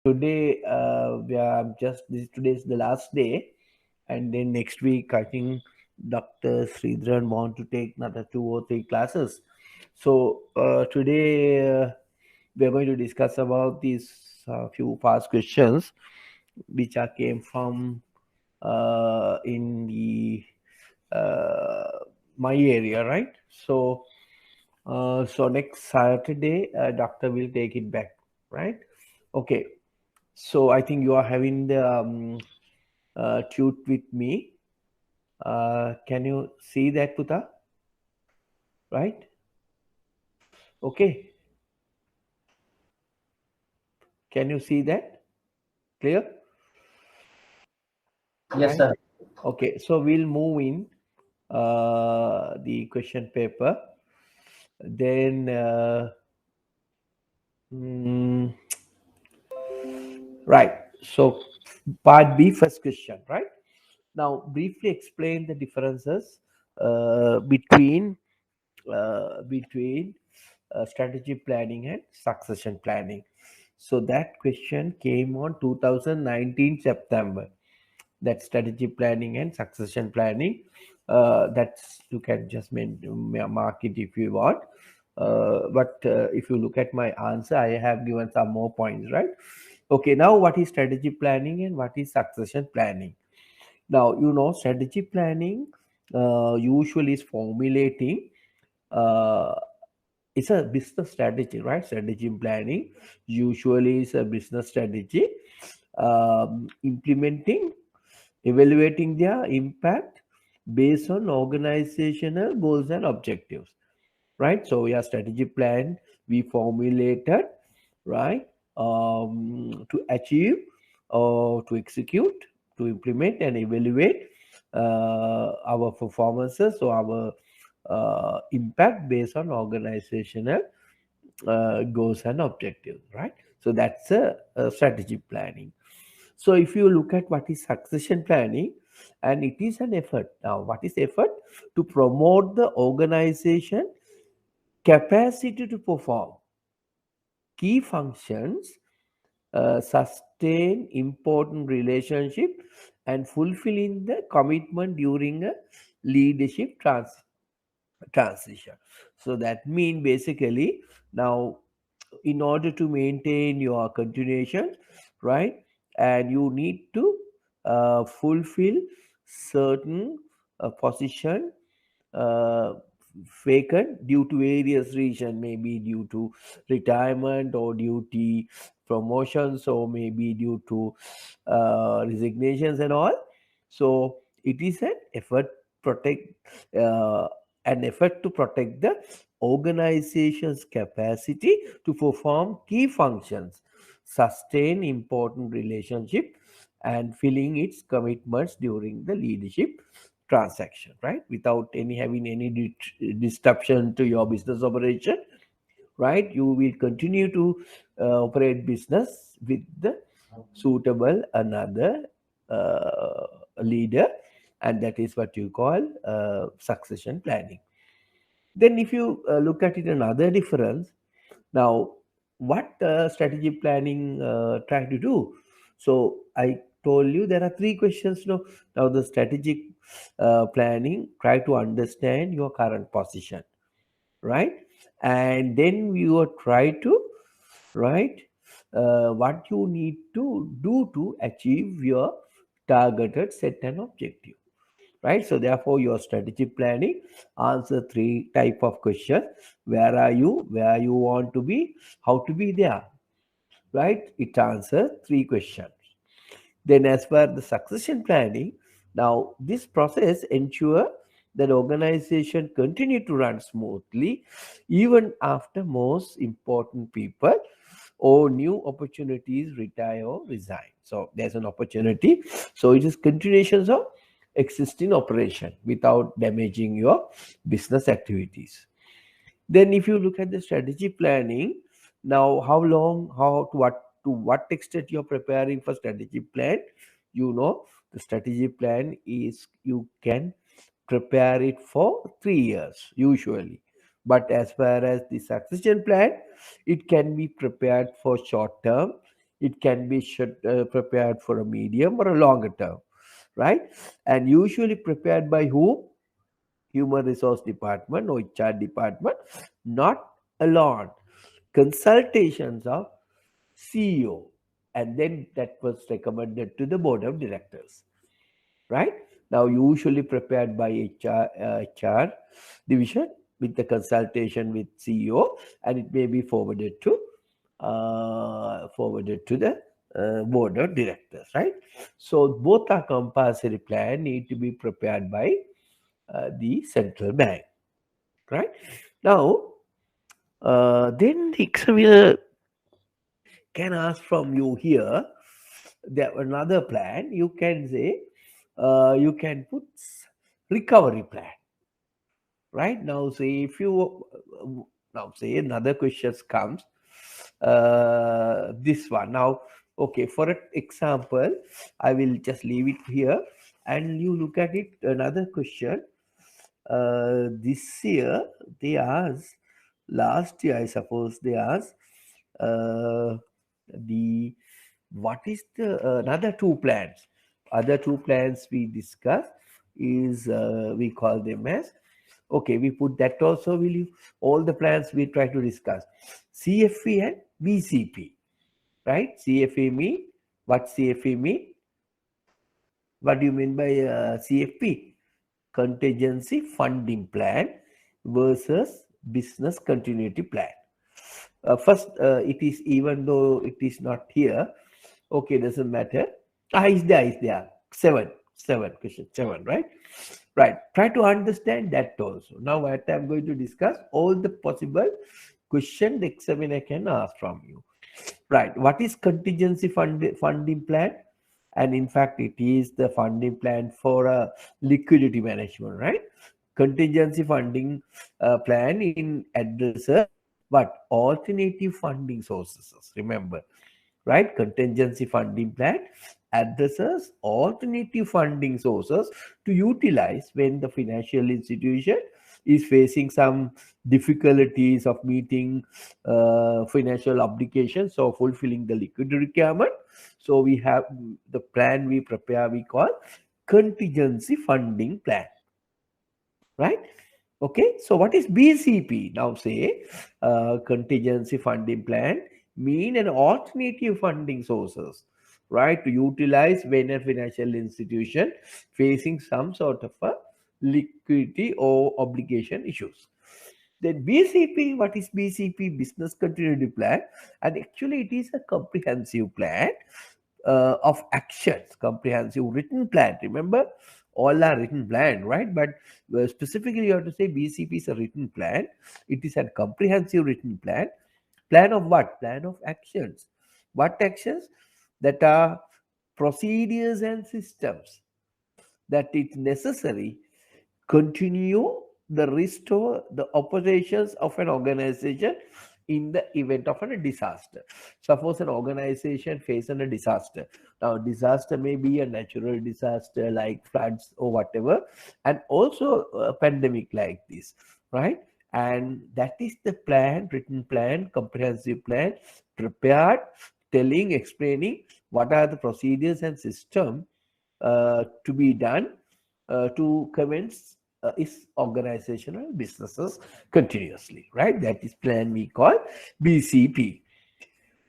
Today we are today is the last day, and then next week I think Dr. Sridharan want to take another 2 or 3 classes. So today we are going to discuss about these few past questions which are came from in the uh, my area, right? So next Saturday, doctor will take it back, right? Okay. So I think you are having the tute with me. Can you see that, Puta? Right? Okay. Can you see that? Clear? Yes, Right? sir. Okay. So we'll move in the question paper. Then, mm, right. So part B, first question, right? Now, briefly explain the differences between strategy planning and succession planning. So that question came on 2019 September. That strategy planning and succession planning. That's you can just mark it if you want. But if you look at my answer, I have given some more points, right? Okay, now what is strategy planning and what is succession planning? Now, strategy planning usually is formulating. Uh, it's a business strategy, right? Strategy planning usually is a business strategy, implementing, evaluating their impact based on organizational goals and objectives, right? So, yeah, strategy plan we formulated, right, to achieve or to execute, to implement and evaluate our performances or our impact based on organizational goals and objectives, right? So that's a strategy planning. So if you look at what is succession planning, and it is an effort. Now, what is effort? To promote the organization capacity to perform key functions, sustain important relationship, and fulfilling the commitment during a leadership transition. So that mean basically, now in order to maintain your continuation, right, and you need to fulfill certain position uh, vacant due to various reasons, maybe due to retirement or due to promotions or maybe due to resignations and all. So it is protect uh, an effort to protect the organization's capacity to perform key functions, sustain important relationship, and filling its commitments during the leadership transaction, right? Without any having any disruption to your business operation, right? You will continue to operate business with the suitable another leader, and that is what you call succession planning. Then, if you look at it, another difference. Now, what strategy planning try to do? So, I told you there are three questions. Now the strategic planning try to understand your current position, right? And then you are try to right what you need to do to achieve your targeted set and objective, right? So therefore your strategy planning answer three type of questions: where are you, where you want to be, how to be there, right? It answers three questions. Then as per the succession planning, now this process ensure that organization continue to run smoothly even after most important people or new opportunities retire or resign. So there's an opportunity. So it is continuations of existing operation without damaging your business activities. Then if you look at the strategy planning, now how long, how to what extent you're preparing for strategy plan, the strategy plan is you can prepare it for 3 years usually. But as far as the succession plan, it can be prepared for short term, It can be prepared for a medium or a longer term, right? And usually prepared by whom? Human resource department or HR department, not alone. Consultations of CEO, and then that was recommended to the board of directors, right? Now, usually prepared by HR division with the consultation with CEO, and it may be forwarded to the board of directors, right? So both are compulsory plan need to be prepared by the central bank, right? Now, then the examiner can ask from you here there another plan. You can say you can put recovery plan, right? Now say if you now say another question comes, this one now. Okay, for an example, I will just leave it here and you look at it. Another question, this year they asked, last year I suppose they asked, the what is the another two plans, other two plans we discuss is we call them as, okay, we put that also. Will you all the plans we try to discuss, CFE and BCP, right? CFE mean what? CFE mean, what do you mean by CFP? Contingency funding plan versus business continuity plan. First, it is, even though it is not here, okay, doesn't matter. Is there, is there. Seven, question seven, right? Right. Try to understand that also. Now, what I'm going to discuss all the possible question the examiner can ask from you. Right. What is contingency funding plan? And in fact, it is the funding plan for liquidity management, right? Contingency funding plan in addresses what? Alternative funding sources. Remember, right? Contingency funding plan addresses alternative funding sources to utilize when the financial institution is facing some difficulties of meeting financial obligations or fulfilling the liquidity requirement. So we have the plan we prepare, we call contingency funding plan, right? Okay, so what is BCP? Now say contingency funding plan mean an alternative funding sources, right? To utilize when a financial institution facing some sort of a liquidity or obligation issues. Then BCP, what is BCP? Business continuity plan, and actually it is a comprehensive plan of actions, comprehensive written plan. Remember, all are written plan, right? But specifically, you have to say BCP is a written plan. It is a comprehensive written plan. Plan of what? Plan of actions. What actions? That are procedures and systems that it necessary continue the restore the operations of an organization in the event of a disaster. Suppose an organization faces a disaster. Now, disaster may be a natural disaster like floods or whatever, and also a pandemic like this, right? And that is the plan, written plan, comprehensive plan, prepared, telling, explaining what are the procedures and system to be done to commence its organizational businesses continuously, right? That is plan we call BCP.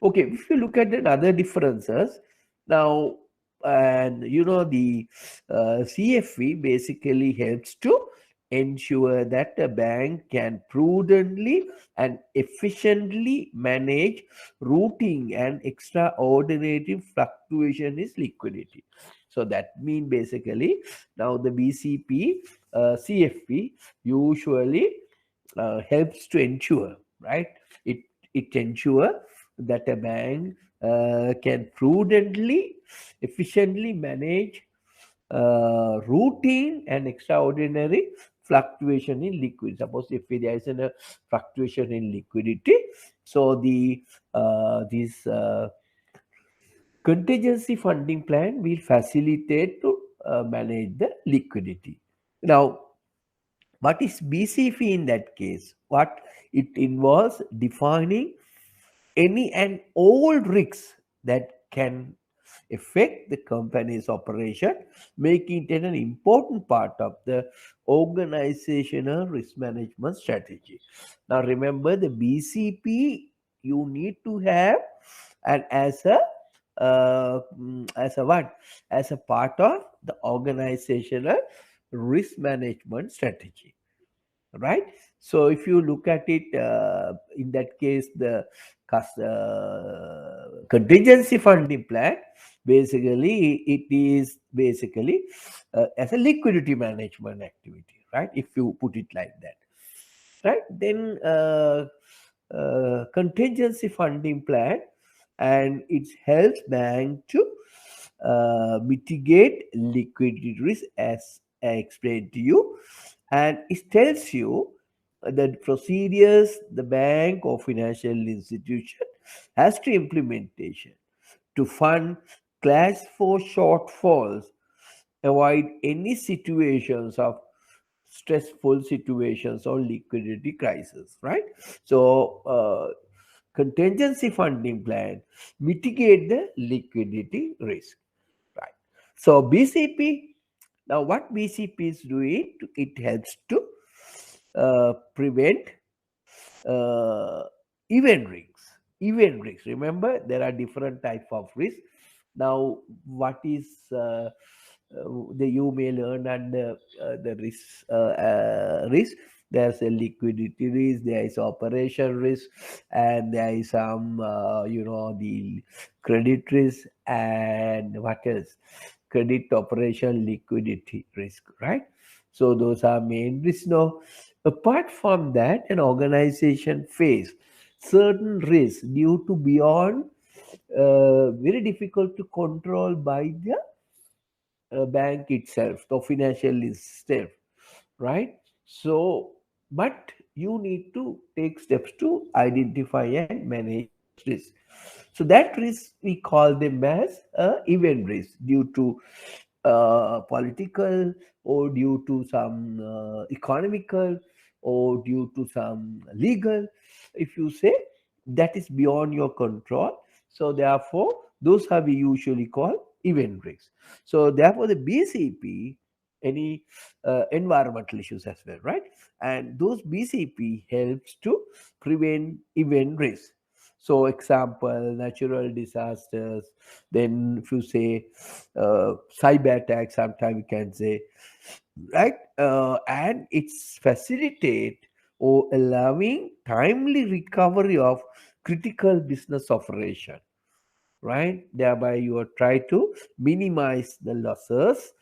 Okay, if you look at the other differences now, and the CFE basically helps to ensure that a bank can prudently and efficiently manage routine and extraordinary fluctuation is liquidity. So that means basically now the BCP, CFP usually helps to ensure, right? It ensure that a bank can prudently, efficiently manage routine and extraordinary fluctuation in liquidity. Suppose if there is a fluctuation in liquidity, so the this contingency funding plan will facilitate to manage the liquidity. Now, what is BCP in that case? What it involves defining any and all risks that can affect the company's operation, making it an important part of the organizational risk management strategy. Now, remember the BCP you need to have, and as a what? As a part of the organizational risk management strategy, right? So if you look at it, in that case, the contingency funding plan, basically it is basically as a liquidity management activity, right? If you put it like that, right? Then contingency funding plan, and it helps bank to mitigate liquidity risk, as I explained to you, and it tells you the procedures the bank or financial institution has to implementation to fund class 4 shortfalls, avoid any situations of stressful situations or liquidity crisis, right? So contingency funding plan mitigate the liquidity risk, right? So BCP, now what BCP is doing, it helps to prevent uh, event risks. Event risks, remember there are different type of risks. Now what is the you may learn under the risk, there's a liquidity risk, there is operation risk, and there is some the credit risk, and what else, credit operation liquidity risk, right? So those are main risks. Now, apart from that, an organization face certain risks due to beyond very difficult to control by the bank itself, the financial itself, right? So, but you need to take steps to identify and manage those risks. So that risk we call them as event risk due to political, or due to some economical, or due to some legal. If you say that is beyond your control, so therefore those are we usually call event risks. So therefore the BCP, any environmental issues as well, right? And those BCP helps to prevent event risk. So example, natural disasters, then if you say cyber attack, sometimes you can say, right? And it's facilitate or allowing timely recovery of critical business operation, right? Thereby you are try to minimize the losses,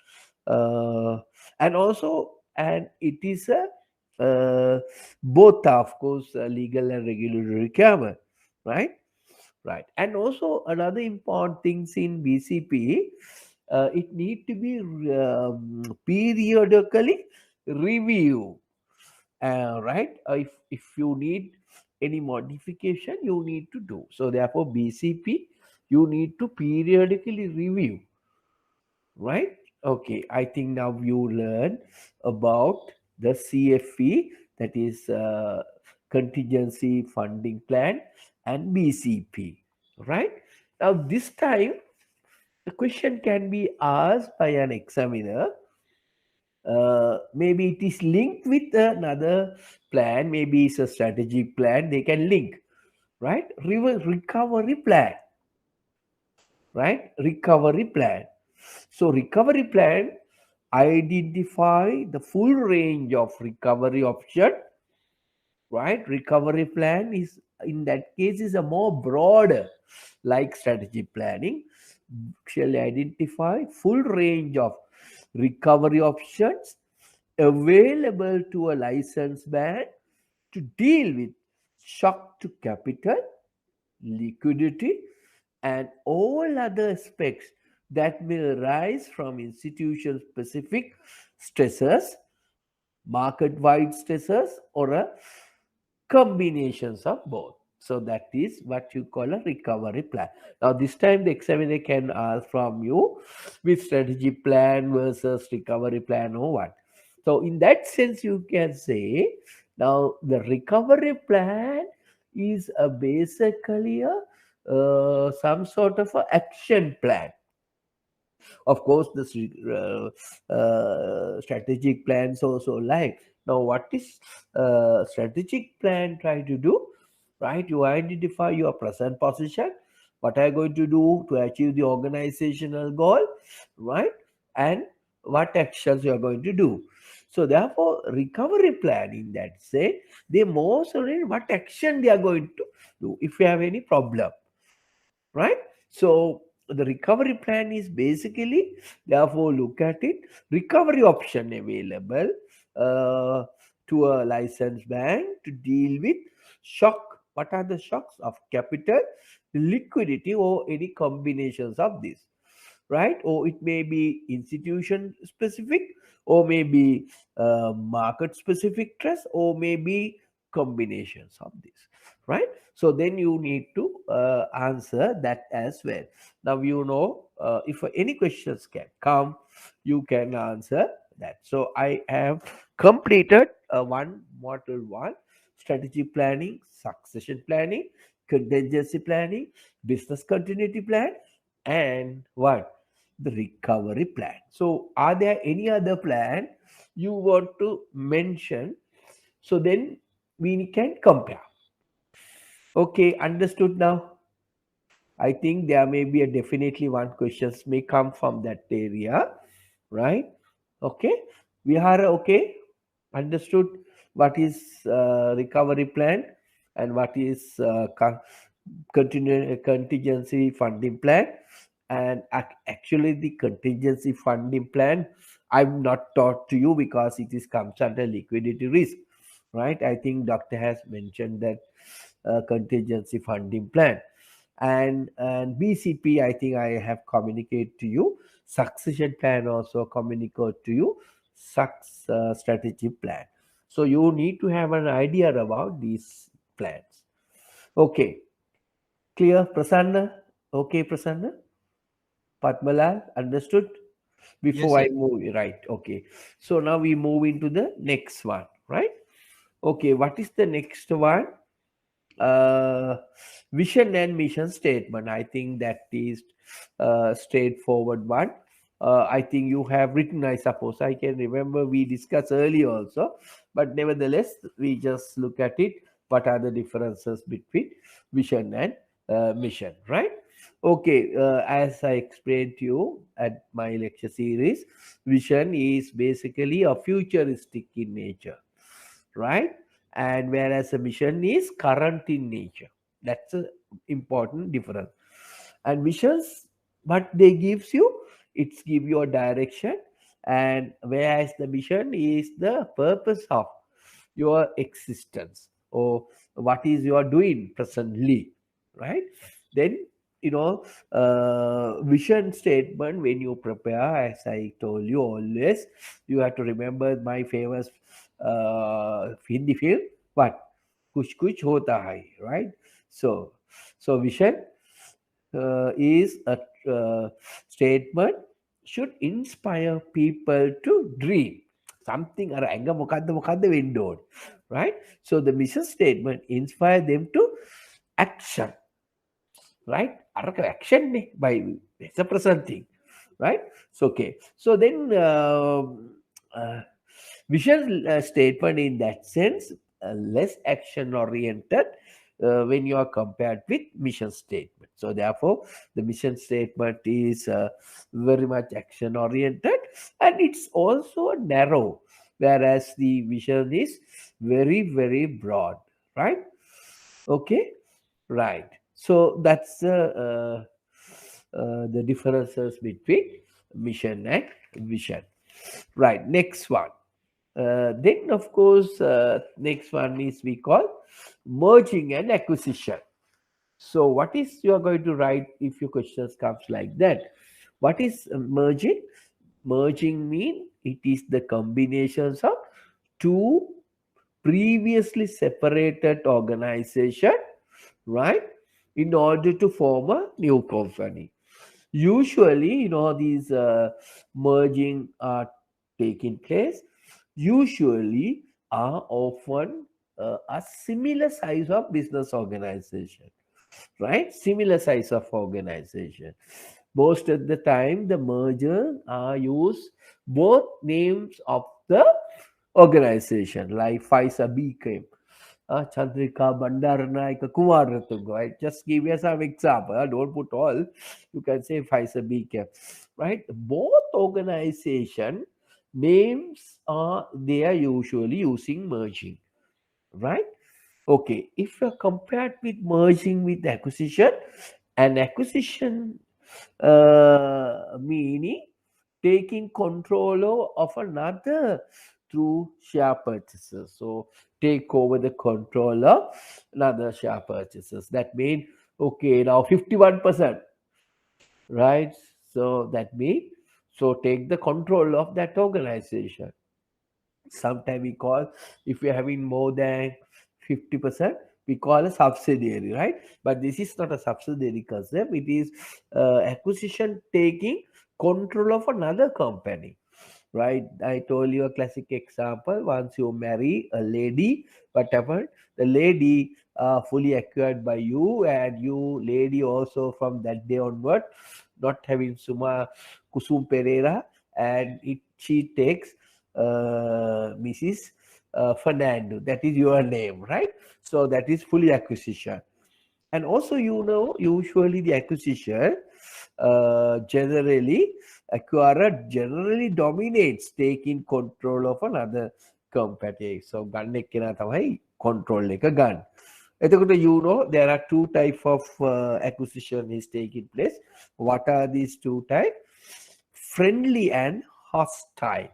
uh, and also, and it is a both, of course, legal and regulatory requirement, right? Right. And also another important things in BCP, it need to be periodically review. Right. If you need any modification, you need to do. So therefore, BCP, you need to periodically review. Right. Okay. I think now you learn about the CFE, that is contingency funding plan, and BCP. Right. Now this time the question can be asked by an examiner. Maybe it is linked with another plan, maybe it's a strategic plan, they can link, right? Recovery plan, right? Recovery plan. So recovery plan identify the full range of recovery option, right? Recovery plan is, in that case, is a more broader, like strategy planning, shall identify full range of recovery options available to a licensed bank to deal with shock to capital, liquidity, and all other aspects that may arise from institution specific stresses, market wide stressors, or a combinations of both. So that is what you call a recovery plan. Now this time the examiner can ask from you with strategy plan versus recovery plan or what. So in that sense you can say now the recovery plan is basically a some sort of a action plan. Of course, the strategic plans also like. Now, what is strategic plan try to do? Right, you identify your present position, what are you going to do to achieve the organizational goal, right, and what actions you are going to do. So therefore, recovery plan in that say they mostly what action they are going to do if you have any problem, right? So the recovery plan is basically, therefore, look at it, recovery option available uh, to a licensed bank to deal with shock. What are the shocks of capital, liquidity, or any combinations of this, right? Or it may be institution specific, or maybe market specific stress, or maybe combinations of this, right? So then you need to answer that as well. Now you know, if any questions can come, you can answer that. So I have completed one module one, strategy planning, succession planning, contingency planning, business continuity plan, and what, the recovery plan. So are there any other plan you want to mention, so then we can compare? Okay, understood now. I think there may be a definitely one questions may come from that area, right? Okay, we are okay. Understood what is recovery plan and what is contingency funding plan. And actually, the contingency funding plan, I'm not taught to you because it is comes under liquidity risk, right? I think doctor has mentioned that contingency funding plan, and BCP, I think I have communicated to you. Succession plan also communicate to you. Strategy plan. So you need to have an idea about these plans. Okay, clear, Prasanna? Okay, Prasanna? Padmalal, understood? Yes, Before sir. I move, right? Okay. So now we move into the next one, right? Okay, what is the next one? uh, Vision and mission statement. I think that is straightforward one. I think you have written, I suppose. I can remember we discussed earlier also, but nevertheless, we just look at it. What are the differences between vision and mission, right? Okay, as I explained to you at my lecture series, vision is basically a futuristic in nature, right? And whereas a mission is current in nature. That's a important difference. And missions, what they gives you, it's give you a direction, and whereas the mission is the purpose of your existence, or what is you are doing presently, right? Then you know, vision statement when you prepare, as I told you always, you have to remember my famous Hindi film, what, kuch kuch hota hai, right? So vision is a statement should inspire people to dream something or අඟ මොකද්ද වෙන්න ඕන, right? So the mission statement inspire them to action, right? අරක action නේ by, it's a present thing, right? So okay, so then uh, vision statement in that sense less action oriented when you are compared with mission statement. So therefore, the mission statement is very much action oriented, and it's also narrow, whereas the vision is very broad, right? Okay, right. So that's the differences between mission and vision. Right. Next one. Then, of course, next one is we call merging and acquisition. So, what is you are going to write if your questions comes like that? What is merging? Merging mean it is the combinations of two previously separated organization, right? In order to form a new company. Usually, these merging are taking place. Usually, are often a similar size of business organization. right? Similar size of organization. Most of the time, the merger are use both names of the organization, like Pfizer became Chandrika Bandaranayaka Kumaratunga. I just give you some example. Don't put all. You can say Pfizer became, right? Both organization names are they are usually using merging, right? Okay, if you compare with merging with acquisition, an acquisition meaning taking control of another through share purchases. So take over the control of another share purchases. That means okay now 51%, right? So that means so take the control of that organization. Sometimes we call, if we are having more than 50%, we call a subsidiary, right? But this is not a subsidiary concept. It is acquisition taking control of another company, right? I told you a classic example. Once you marry a lady, whatever, the lady fully acquired by you, and you lady also from that day onward not having Suma Kusum Pereira, and she takes Mrs. Fernando. That is your name, right? So that is fully acquisition. And also, usually the acquisition generally acquirer generally dominates taking control of another company. So ගන්න එක්කෙනා තමයි control එක ගන්න. එතකොට there are two type of acquisition is taking place. What are these two type? Friendly and hostile.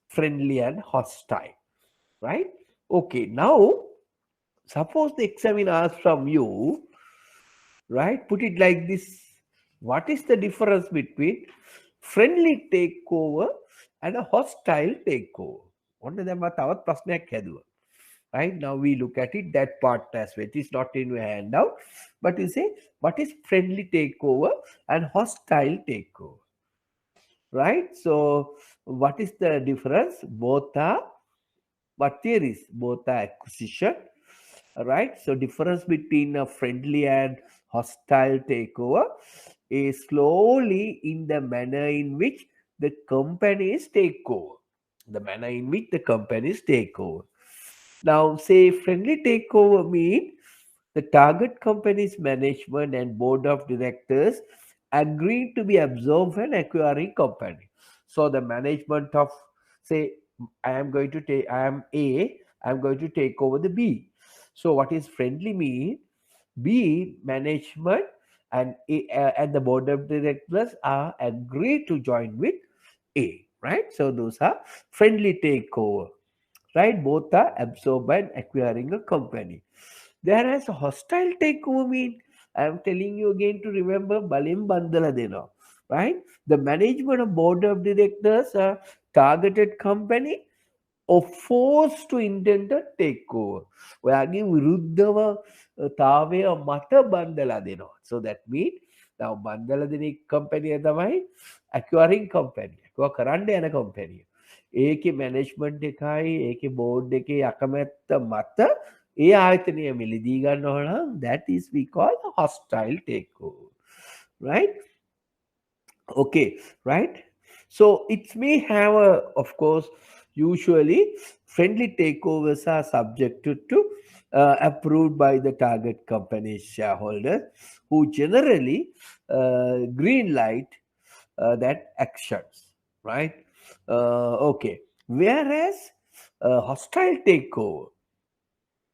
Friendly and hostile, right? Okay, now suppose the examiner asks from you, right? Put it like this. What is the difference between friendly takeover and a hostile takeover? ඔන්න දැන් මම තවත් ප්‍රශ්නයක් හැදුවා. Right now we look at it that part as well. It is not in your handout, but you say what is friendly takeover and hostile takeover, right? So what is the difference? Both are what theories? Both are acquisition, right? So difference between a friendly and hostile takeover is slowly in the manner in which the companies take over. The manner in which the companies take over. Now, say friendly takeover mean the target company's management and board of directors agreed to be absorbed when acquiring company. So the management of, say, I am A, I am going to take over the B. So what is friendly mean? B management and the board of directors are agreed to join with A, right? So those are friendly takeover, right? Both are absorbed and acquiring a company. Whereas a hostile takeover mean, I am telling you again to remember Balim Bandala Deno, right? The management of board of directors are targeted company or forced to intend a takeover. ඔයාගේ විරුද්ධව තාවය මත බන්දලා දෙනවා. So that means now බන්දලා දෙන company තමයි acquiring company. acquire කරන්න යන company. ඒකේ management එකයි ඒකේ board එකේ අකමැත්ත මත ඒ ආයතනය මිලදී ගන්නවා නම් that is we call a hostile takeover, right? Okay, right? So it may have a, of course, usually friendly takeovers are subjected to approved by the target company's shareholders, who generally green light that actions, right? Okay, whereas hostile takeover,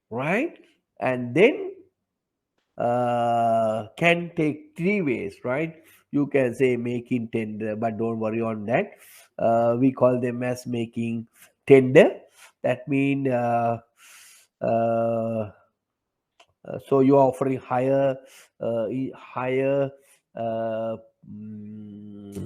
right? And then can take three ways, right? You can say making tender, but don't worry on that. We call them as making tender. That means uh, so you are offering higher uh,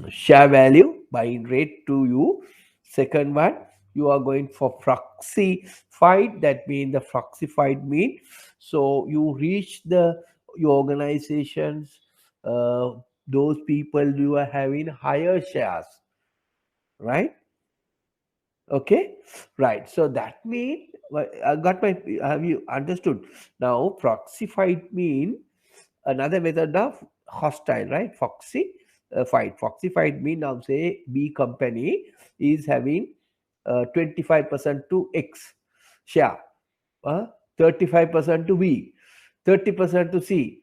share value buying rate to you. Second one, you are going for proxy fight. That means the proxy fight mean so you reach the your organizations, uh, those people you are having higher shares, right? Okay, right. So that mean I got my. Have you understood? Now proxy fight mean another method of hostile, right? Foxy fight. Foxy fight mean now say B company is having 25% to X share, uh, 35% to B, 30% to C.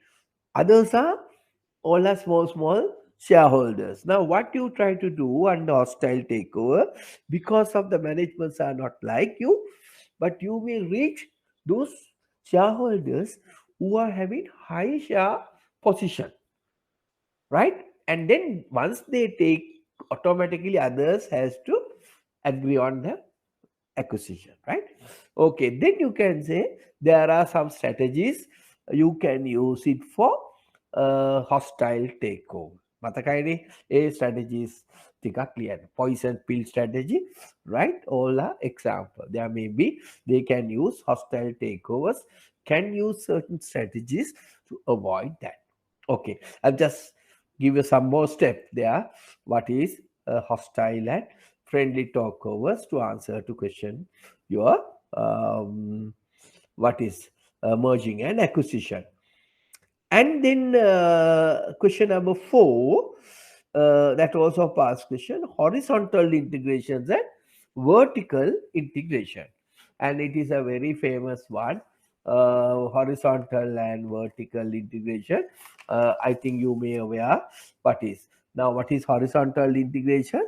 Others are all are small shareholders. Now, what you try to do under hostile takeover, because of the managements are not like you, but you will reach those shareholders who are having high share position, right? And then once they take, automatically others has to agree on the acquisition, right? Okay, then you can say there are some strategies you can use it for hostile takeover. මතකයිනේ A strategies ටිකක් ලියන්න. Poison pill strategy, right? All are example. There may be they can use hostile takeovers, can use certain strategies to avoid that. Okay, I'll just give you some more step there. What is hostile and friendly talkovers to answer to question your what is merging and acquisition. And then question number 4, that also past question, horizontal integrations and vertical integration. And it is a very famous one, horizontal and vertical integration. I think you may aware what is. Now, what is horizontal integration?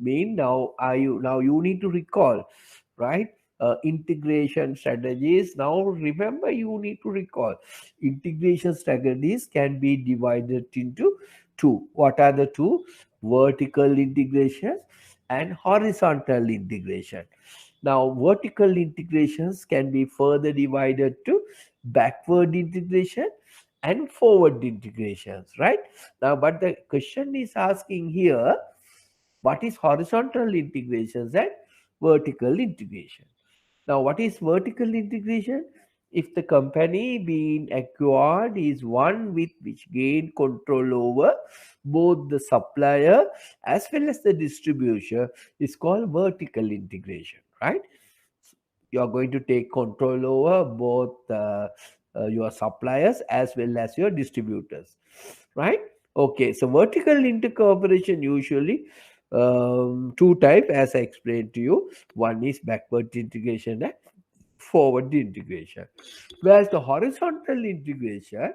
Mean now you need to recall, right? Integration strategies. Now remember, you need to recall integration strategies can be divided into two. What are the two? Vertical integration and horizontal integration. Now, vertical integrations can be further divided to backward integration and forward integrations, right? Now, but the question is asking here, what is horizontal integrations and vertical integration? Now, what is vertical integration? If the company being acquired is one with which gain control over both the supplier as well as the distributor, is called vertical integration, right? You are going to take control over both your suppliers as well as your distributors, right? Okay, so vertical intercooperation usually two type as I explained to you. One is backward integration and forward integration. Whereas the horizontal integration,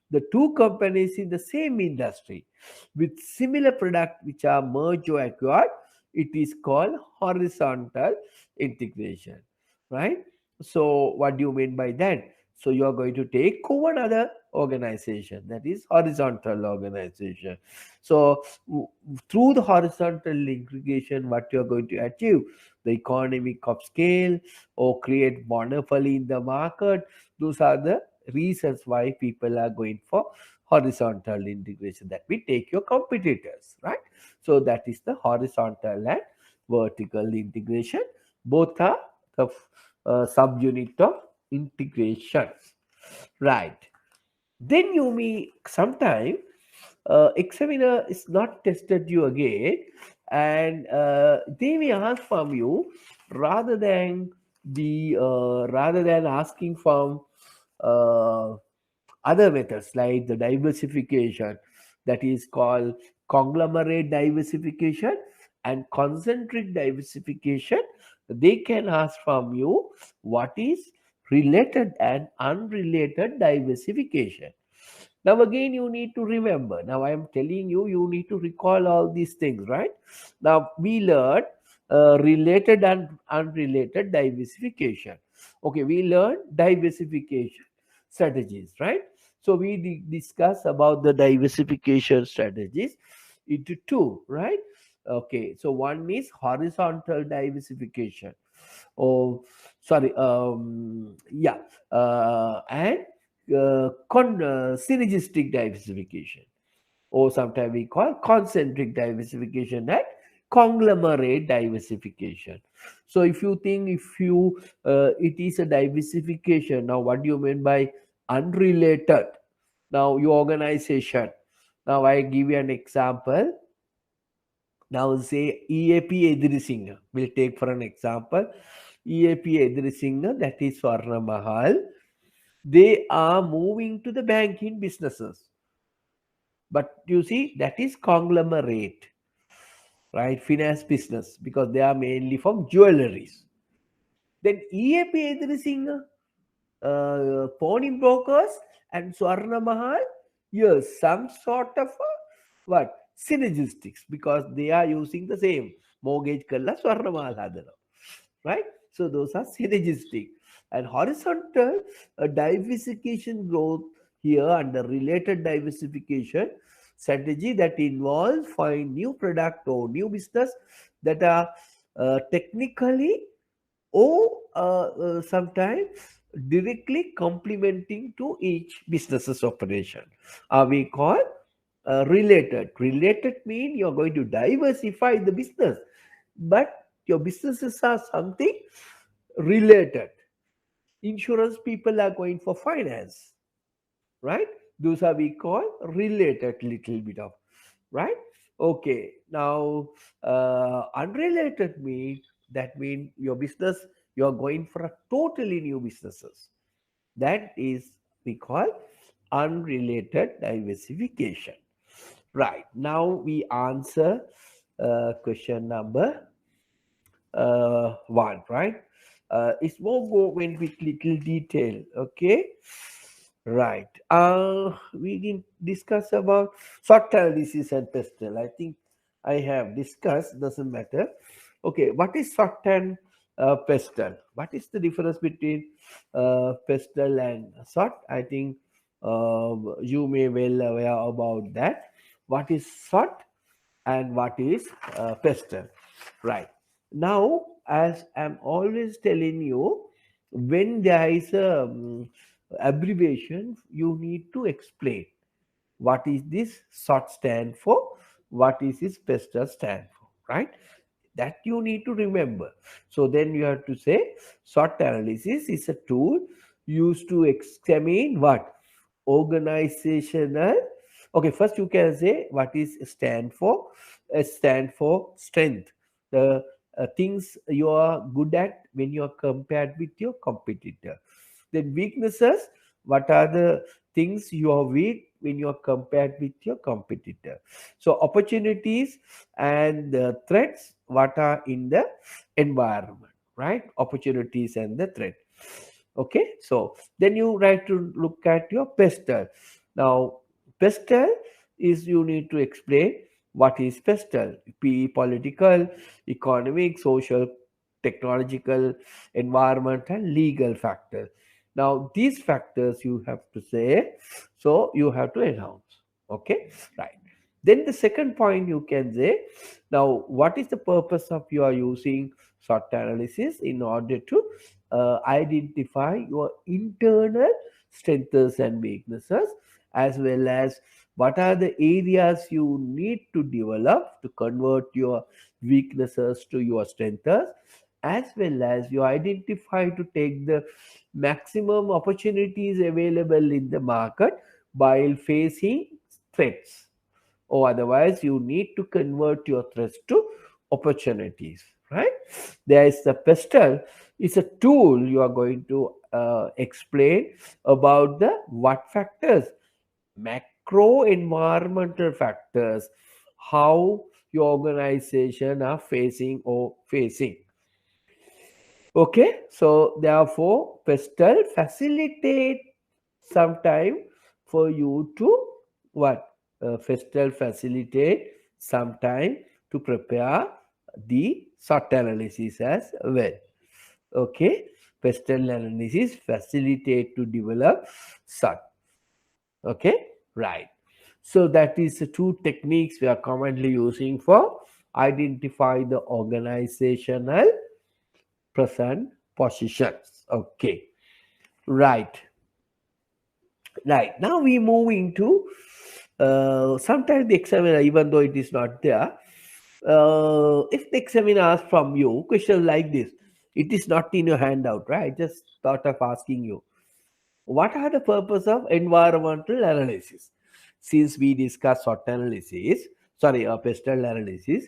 the two companies in the same industry with similar product which are merged or acquired, it is called horizontal integration, right? So what do you mean by that? So you are going to take over another organization, that is horizontal organization. So through the horizontal integration, what you are going to achieve, the economic of scale or create monopoly in the market. Those are the reasons why people are going for horizontal integration, that we take your competitors, right? So that is the horizontal and vertical integration. Both are the subunit of integrations, right? Then you may sometime examiner is not tested you again, and they may ask from you, rather than rather than asking from uh, other methods like the diversification, that is called conglomerate diversification and concentric diversification, they can ask from you what is related and unrelated diversification. Now again, you need to remember. Now I am telling you, you need to recall all these things, right? Now we learned related and unrelated diversification. Okay, we learned diversification strategies, right? So we discuss about the diversification strategies into two, right? Okay, so one is horizontal diversification. Oh, sorry. Yeah, and synergistic diversification, or sometimes we call concentric diversification and conglomerate diversification. So if you think, if you it is a diversification, now what do you mean by unrelated? Now your organization, now I give you an example. Now say EAP Edrisinghe, we'll take for an example. EAP Edrisinghe, that is Swarna Mahal. They are moving to the banking businesses. But you see, that is conglomerate, right? Finance business, because they are mainly from jewelries. Then EAP Edrisingh, pawn brokers and Swarna Mahal, yes, some sort of what? Synergistics, because they are using the same mortgage kalla Swarna Mahal hadana, right? So those are synergistic. And horizontal diversification growth here under related diversification strategy that involves find new product or new business that are technically or sometimes directly complementing to each business's operation are we call related mean you're going to diversify the business, but your businesses are something related. Insurance people are going for finance, right? Those are we call related little bit of, right? Okay, now unrelated mean that mean your business you're going for a totally new businesses. That is we call unrelated diversification. Right, now we answer question number one, right? It's more go went with little detail, okay? Right. We didn't discuss about short analysis and pestle. I think I have discussed, doesn't matter. Okay, what is short and pestle? What is the difference between pestle and short? I think you may well aware about that. What is short and what is pestle? Right. Now, as I'm always telling you, when there is a abbreviation, you need to explain what is this short stand for, what is this pestle stand for, right? That you need to remember. So then you have to say SWOT analysis is a tool used to examine what organizational. Okay, first you can say what is stand for. Stand for strength, the things you are good at when you are compared with your competitor. Then weaknesses, what are the things you are weak when you are compared with your competitor. So opportunities and the threats, what are in the environment, right? Opportunities and the threat. Okay, so then you try to look at your pestle. Now pestle is you need to explain what is pestle. P political, economic, social, technological, environment and legal factors. Now these factors you have to say, so you have to announce. Okay, right. Then the second point you can say, now what is the purpose of you are using SWOT analysis in order to identify your internal strengths and weaknesses, as well as what are the areas you need to develop to convert your weaknesses to your strengths, as well as you identify to take the maximum opportunities available in the market while facing threats, or otherwise you need to convert your threats to opportunities, right? There is the pestle. It's a tool you are going to explain about the what factors, macro environmental factors, how your organization are facing or facing. Okay, so therefore pestle facilitate some time for you to what, pestle facilitate some time to prepare the SWOT analysis as well. Okay, pestle analysis facilitate to develop SWOT. Okay, right. So that is the two techniques we are commonly using for identify the organizational present positions. Okay, right. Right. Now we move into sometimes the examiner, even though it is not there, if the examiner asks from you question like this, it is not in your handout, right? I just thought of asking you, what are the purpose of environmental analysis? Since we discussed SWOT analysis, sorry, pestle analysis,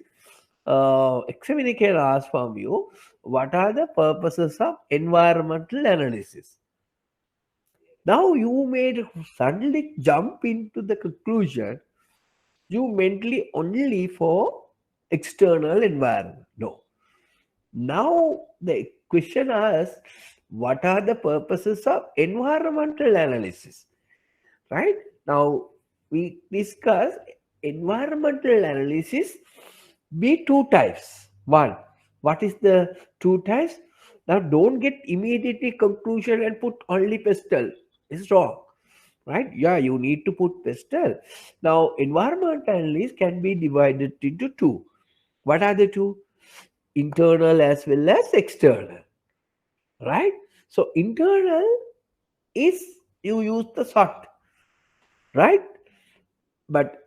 examiner can ask from you, what are the purposes of environmental analysis? Now you may suddenly jump into the conclusion you mentally only for external environment. No. Now the question asks, what are the purposes of environmental analysis? Right? Now we discuss environmental analysis be two types. One, what is the two types? Now don't get immediately conclusion and put only pestle. It's wrong. Right? Yeah, you need to put pestle. Now environmental analysis can be divided into two. What are the two? Internal as well as external. Right? So internal is you use the sort, right? But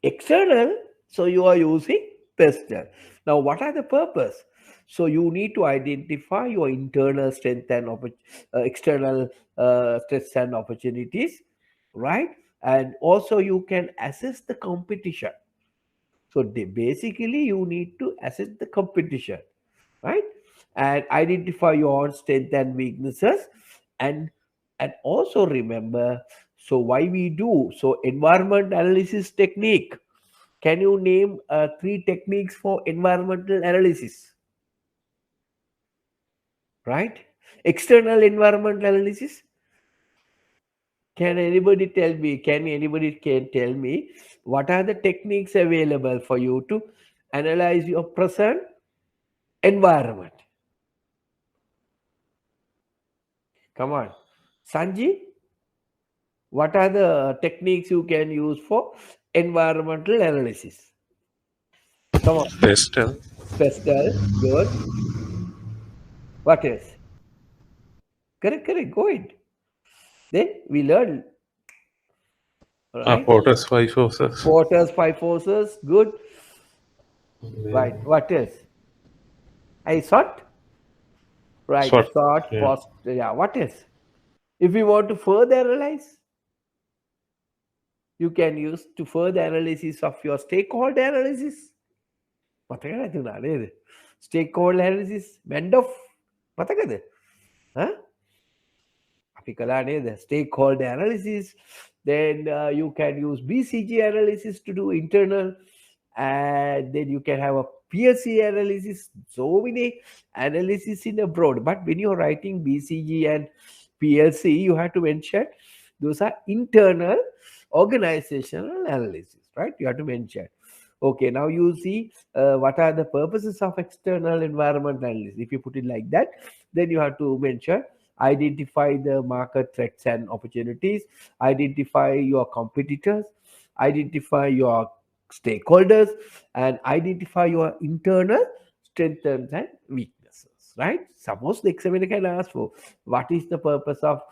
external, so you are using pestle. Now what are the purpose? So you need to identify your internal strength and external strengths and opportunities, right? And also you can assess the competition. So basically you need to assess the competition, right? And identify your own strength and weaknesses, and also remember, so why we do so environment analysis technique. Can you name three techniques for environmental analysis? Right? External environmental analysis. Can anybody tell me? Can tell me what are the techniques available for you to analyze your present environment? Come on, Sanji. What are the techniques you can use for environmental analysis? Come on, Pastel. Pestel. Good. What else? Correct, correct. Go ahead. Then we learn, right? Porter's five forces. Porter's five forces. Good. Right. Then What else? I thought. Right. short. Thought. Yeah. Post. Yeah. What else? If you want to further analyze, you can use to further analysis of your stakeholder analysis. මතක නැතුණා නේද? Stakeholder analysis. Mendoff. මතකද? Huh? අපි කළා නේද? Stakeholder analysis. Then you can use BCG analysis to do internal, and then you can have a PLC analysis. So many analysis in abroad. But when you're writing BCG and PLC, you have to mention those are internal organizational analysis, right? You have to mention. Okay, now you see what are the purposes of external environment analysis. If you put it like that, then you have to mention identify the market threats and opportunities, identify your competitors, identify your stakeholders, and identify your internal strengths and weaknesses, right? Suppose the examiner can ask for what is the purpose of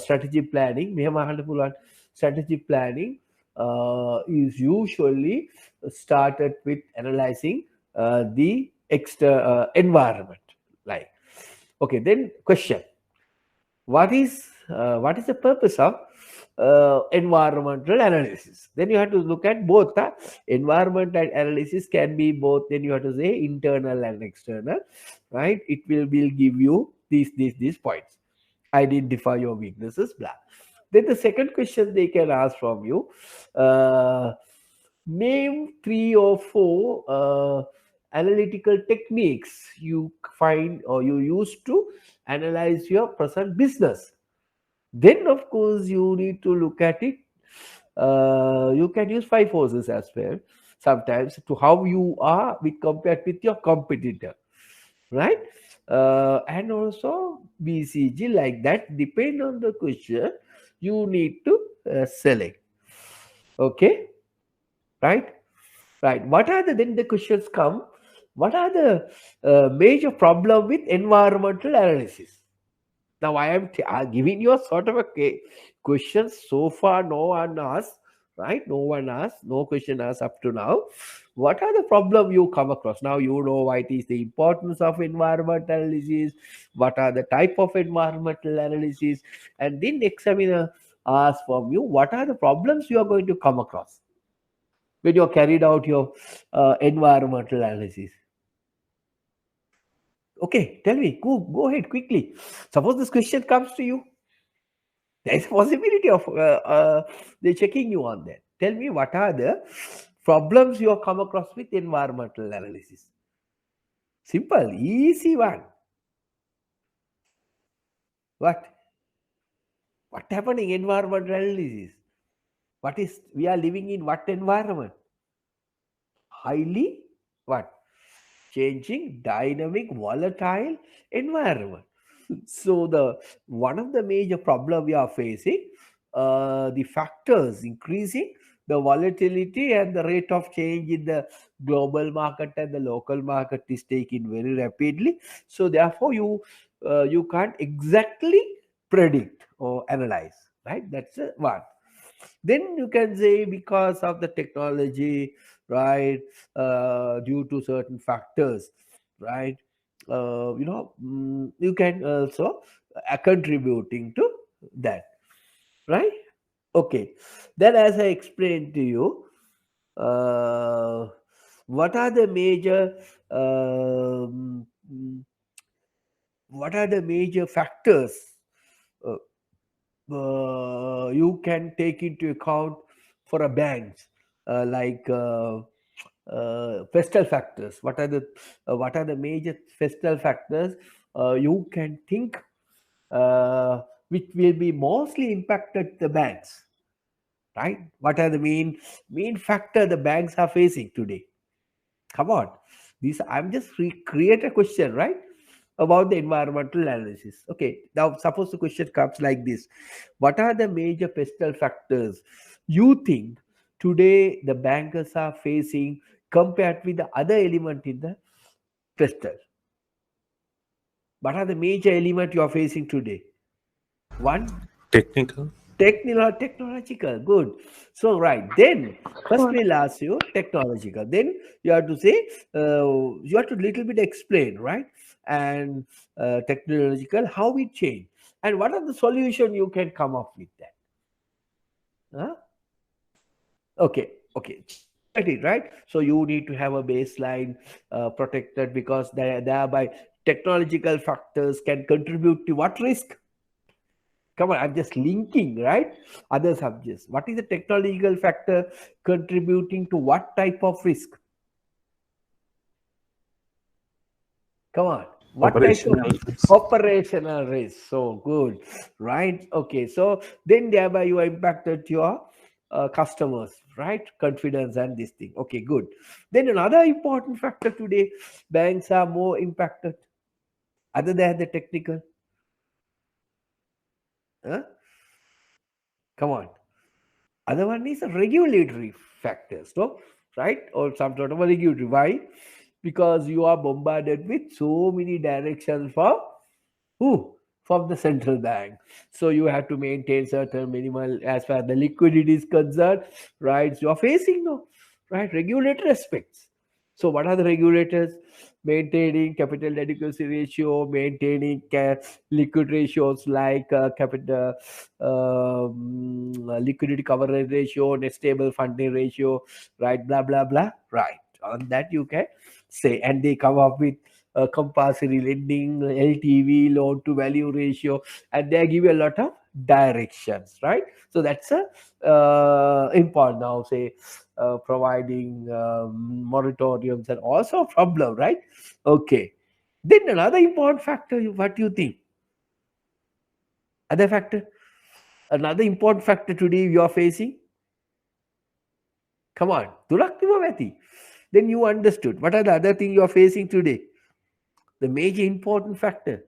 strategic planning. මෙහෙම අහන්න පුළුවන්. Strategic planning is usually started with analyzing the environment. Like, okay, then question: what is the purpose of environmental analysis? Then you have to look at both. Environmental analysis can be both. Then you have to say internal and external, right? It will give you these points. Identify your weaknesses, blah. Then the second question they can ask from you: name three or four analytical techniques you find or you use to analyze your present business. Then of course you need to look at it. You can use five forces as well sometimes to how you are with compared with your competitor, right? And also BCG, like that, depend on the question you need to select. Okay, right? Right. What are then the questions come? What are the major problem with environmental analysis? Now I am giving you a sort of a question. So far, no one asked, right? No one asked, no question asked up to now. What are the problem you come across? Now you know what is the importance of environmental analysis, what are the type of environmental analysis, and then examiner asks from you what are the problems you are going to come across when you carried out your environmental analysis. Okay, tell me. Go ahead quickly. Suppose this question comes to you. There's a possibility of they checking you on that. Tell me what are the problems you have come across with environmental analysis. Simple, easy one. What? What happening environmental analysis? What is we are living in what environment? Highly what? Changing, dynamic, volatile environment. So the one of the major problem we are facing, the factors increasing the volatility and the rate of change in the global market and the local market is taking very rapidly. So therefore you can't exactly predict or analyze, right? That's one. Then you can say because of the technology, right, due to certain factors, right, you can also contributing to that, right? Okay, then as I explained to you, uh, what are the major what are the major factors uh, you can take into account for a bank, like festal factors. What are the major festal factors you can think which will be mostly impacted the banks, right? What are the main factor the banks are facing today? Come on, these I'm just create a question, right, about the environmental analysis. Okay, now suppose the question comes like this: what are the major pestle factors you think today the bankers are facing compared with the other element in the pestle? What are the major element you are facing today? One, Technical. technological. Good. So right then, first Good. we'll ask you technological. Then you have to say you have to little bit explain, right? And technological, how it changed, and what are the solution you can come up with that. Huh? Okay, okay. Get it right. So you need to have a baseline protected because thereby technological factors can contribute to what risk? Come on, I'm just linking, right? Other subjects. What is the technological factor contributing to what type of risk? Come on. What type of Operational risk. operational risk? So good, right? Okay. So then thereby you are impacted your customers, right? Confidence and this thing. Okay, good. Then another important factor today, banks are more impacted other than the technical. Huh? Come on. Other one is a regulatory factors, no? Right? Or some sort of a regulatory. Why? Because you are bombarded with so many directions from who? From the central bank. So you have to maintain certain minimal as far as the liquidity is concerned, right? So you are facing no, right? Regulatory aspects. So what are the regulators? Maintaining capital adequacy ratio, maintaining liquid ratios like capital liquidity coverage ratio, net stable funding ratio, right? Blah blah blah. Right. On that you can say, and they come up with compulsory lending, LTV, loan to value ratio, and they give you a lot of directions, right? So that's a important now. Say providing moratoriums and also a problem, right? Okay. Then another important factor, what do you think? Other factor, another important factor today you are facing. Come on, Duraktivavati. Then you understood. What are the other thing you are facing today? The major important factor,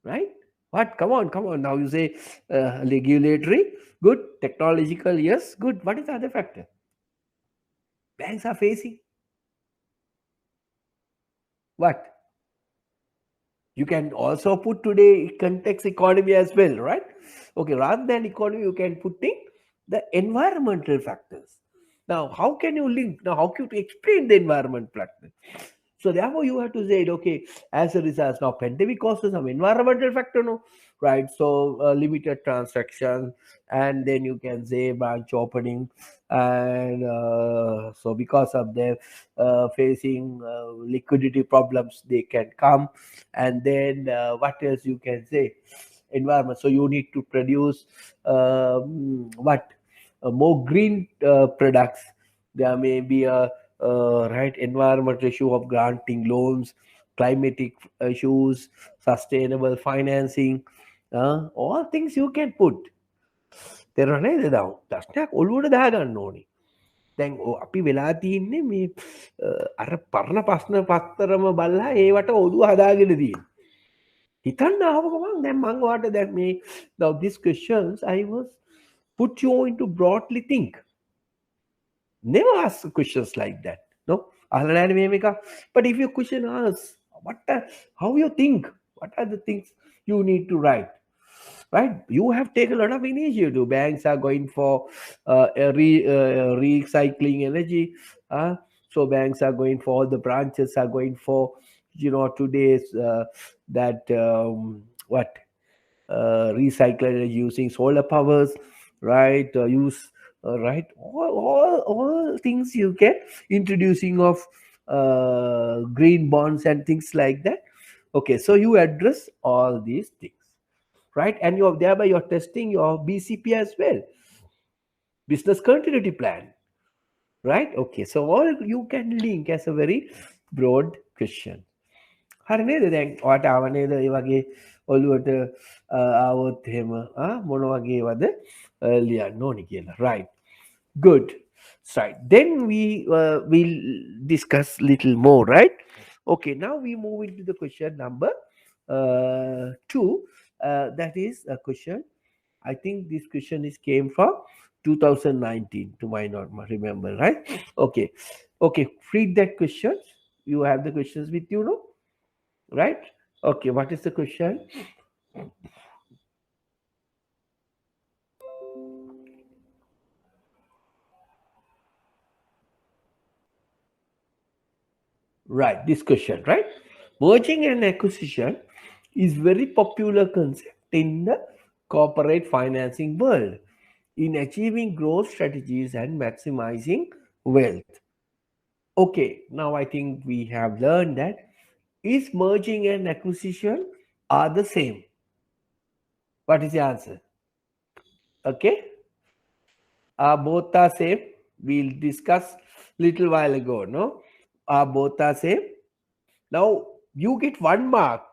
right? What? Come on, come on. Now you say regulatory, good. Technological, yes, good. What is the other factor? Banks are facing what? You can also put today context economy as well, right? Okay, rather than economy, you can put in the environmental factors. Now, how can you link? Now, how can you explain the environment factor? So therefore, you have to say, okay, as a result, now pandemic causes some environmental factor, no, right? So limited transaction, and then you can say branch opening, and so because of them facing liquidity problems, they can come, and then what else you can say? environment. So you need to produce what more green products. There may be a right environment issue of granting loans, climatic issues, sustainable financing, all things you can put. තෙරනේ දෙදා ප්‍රශ්නයක් ඔලුවට දාගන්න ඕනේ. දැන් අපි වෙලා තියන්නේ මේ අර පරණ ප්‍රශ්න පත්තරම බල්ලා ඒවට ඔලුව හදාගෙන තියෙන. හිතන්න ආව ගමන් දැන් මං ඔයාලට දැන් මේ now these questions I was put you into broadly think. Never ask questions like that. No? අහලා නැහැ මේ මේක. But if your question asks how you think, what are the things you need to write? Right, you have taken a lot of initiative. Banks are going for recycling energy. So banks are going for, all the branches are going for, today's that what recycle energy using solar powers, right? Use right, all things you get, introducing of green bonds and things like that. Okay, so you address all these things, right? And thereby you're testing your BCP as well, business continuity plan, right? Okay, so all you can link as a very broad question. හරි නේද? දැන් ඔයාට ආව නේද ඒ වගේ ඔළුවට ආවොත් එහෙම මොන වගේ වද ලියන්න ඕනි කියලා, right? Good. Right, then we will discuss little more, right? Okay, now we move into the question number 2. That is a question, I think this question is came from 2019 to my not remember, right? Okay, read that question. You have the questions with you, no? Right? Okay, what is the question? Right, this question, right? Merging and acquisition is very popular concept in the corporate financing world in achieving growth strategies and maximizing wealth. Okay, now I think we have learned that is merging and acquisition are the same. What is the answer? Okay, both are same. We'll discuss little while ago, no? Both are same. Now you get 1 mark.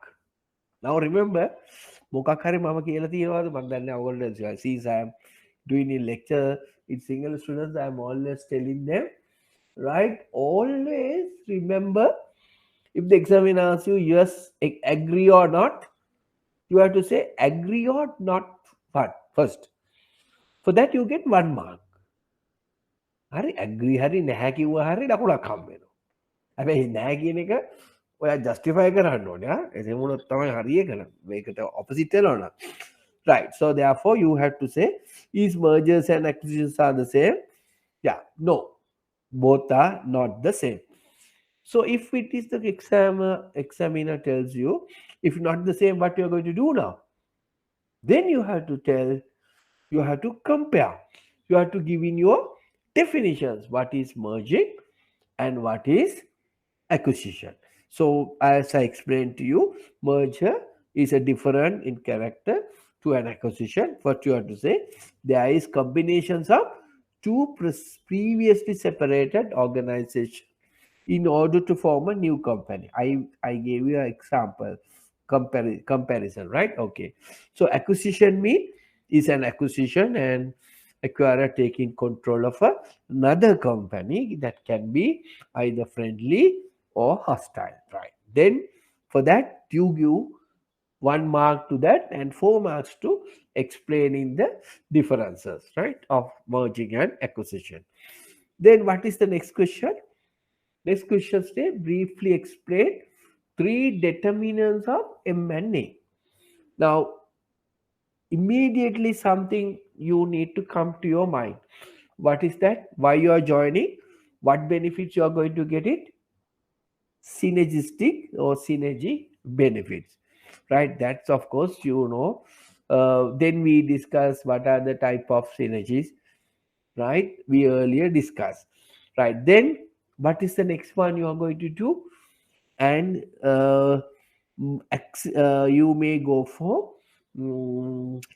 Now remember, මොකක් හරි මම කියලා තියෙනවාද මම දන්නේ ඔයගොල්ලෝ, since I am doing a lecture in single students, I am always telling them, right? Always remember, if the examiner asks you yes, agree or not, you have to say agree or not first. For that you get 1 mark. හරි, agree හරි නැහැ කිව්වා හරි ලකුණක් හම්බ වෙනවා. හැබැයි නැහැ කියන එක ඔයා justify කරන්න ඕනේ. එහෙම වුණොත් තමයි හරිය කරන්නේ. මේකට opposite වෙනවා. Right, so therefore you have to say is mergers and acquisitions are the same? Yeah, no, both are not the same. So if it is the examiner tells you if not the same, what you are going to do now? Then you have to tell, you have to compare, you have to give in your definitions, what is merging and what is acquisition. So as I explained to you, merger is a different in character to an acquisition. What you have to say, there is combinations of two previously separated organizations in order to form a new company. I gave you an example comparison, right? Okay, so acquisition mean is an acquisition and acquirer taking control of another company that can be either friendly or hostile, right? Then for that you give 1 mark to that and 4 marks to explaining the differences, right, of merging and acquisition. Then what is the next question? Next question say briefly explain 3 determinants of M&A. Now immediately something you need to come to your mind. What is that? Why you are joining? What benefits you are going to get it? Synergistic or synergy benefits, right? That's of course then we discuss what are the type of synergies, right? We earlier discussed, right? Then what is the next one you are going to do? And you may go for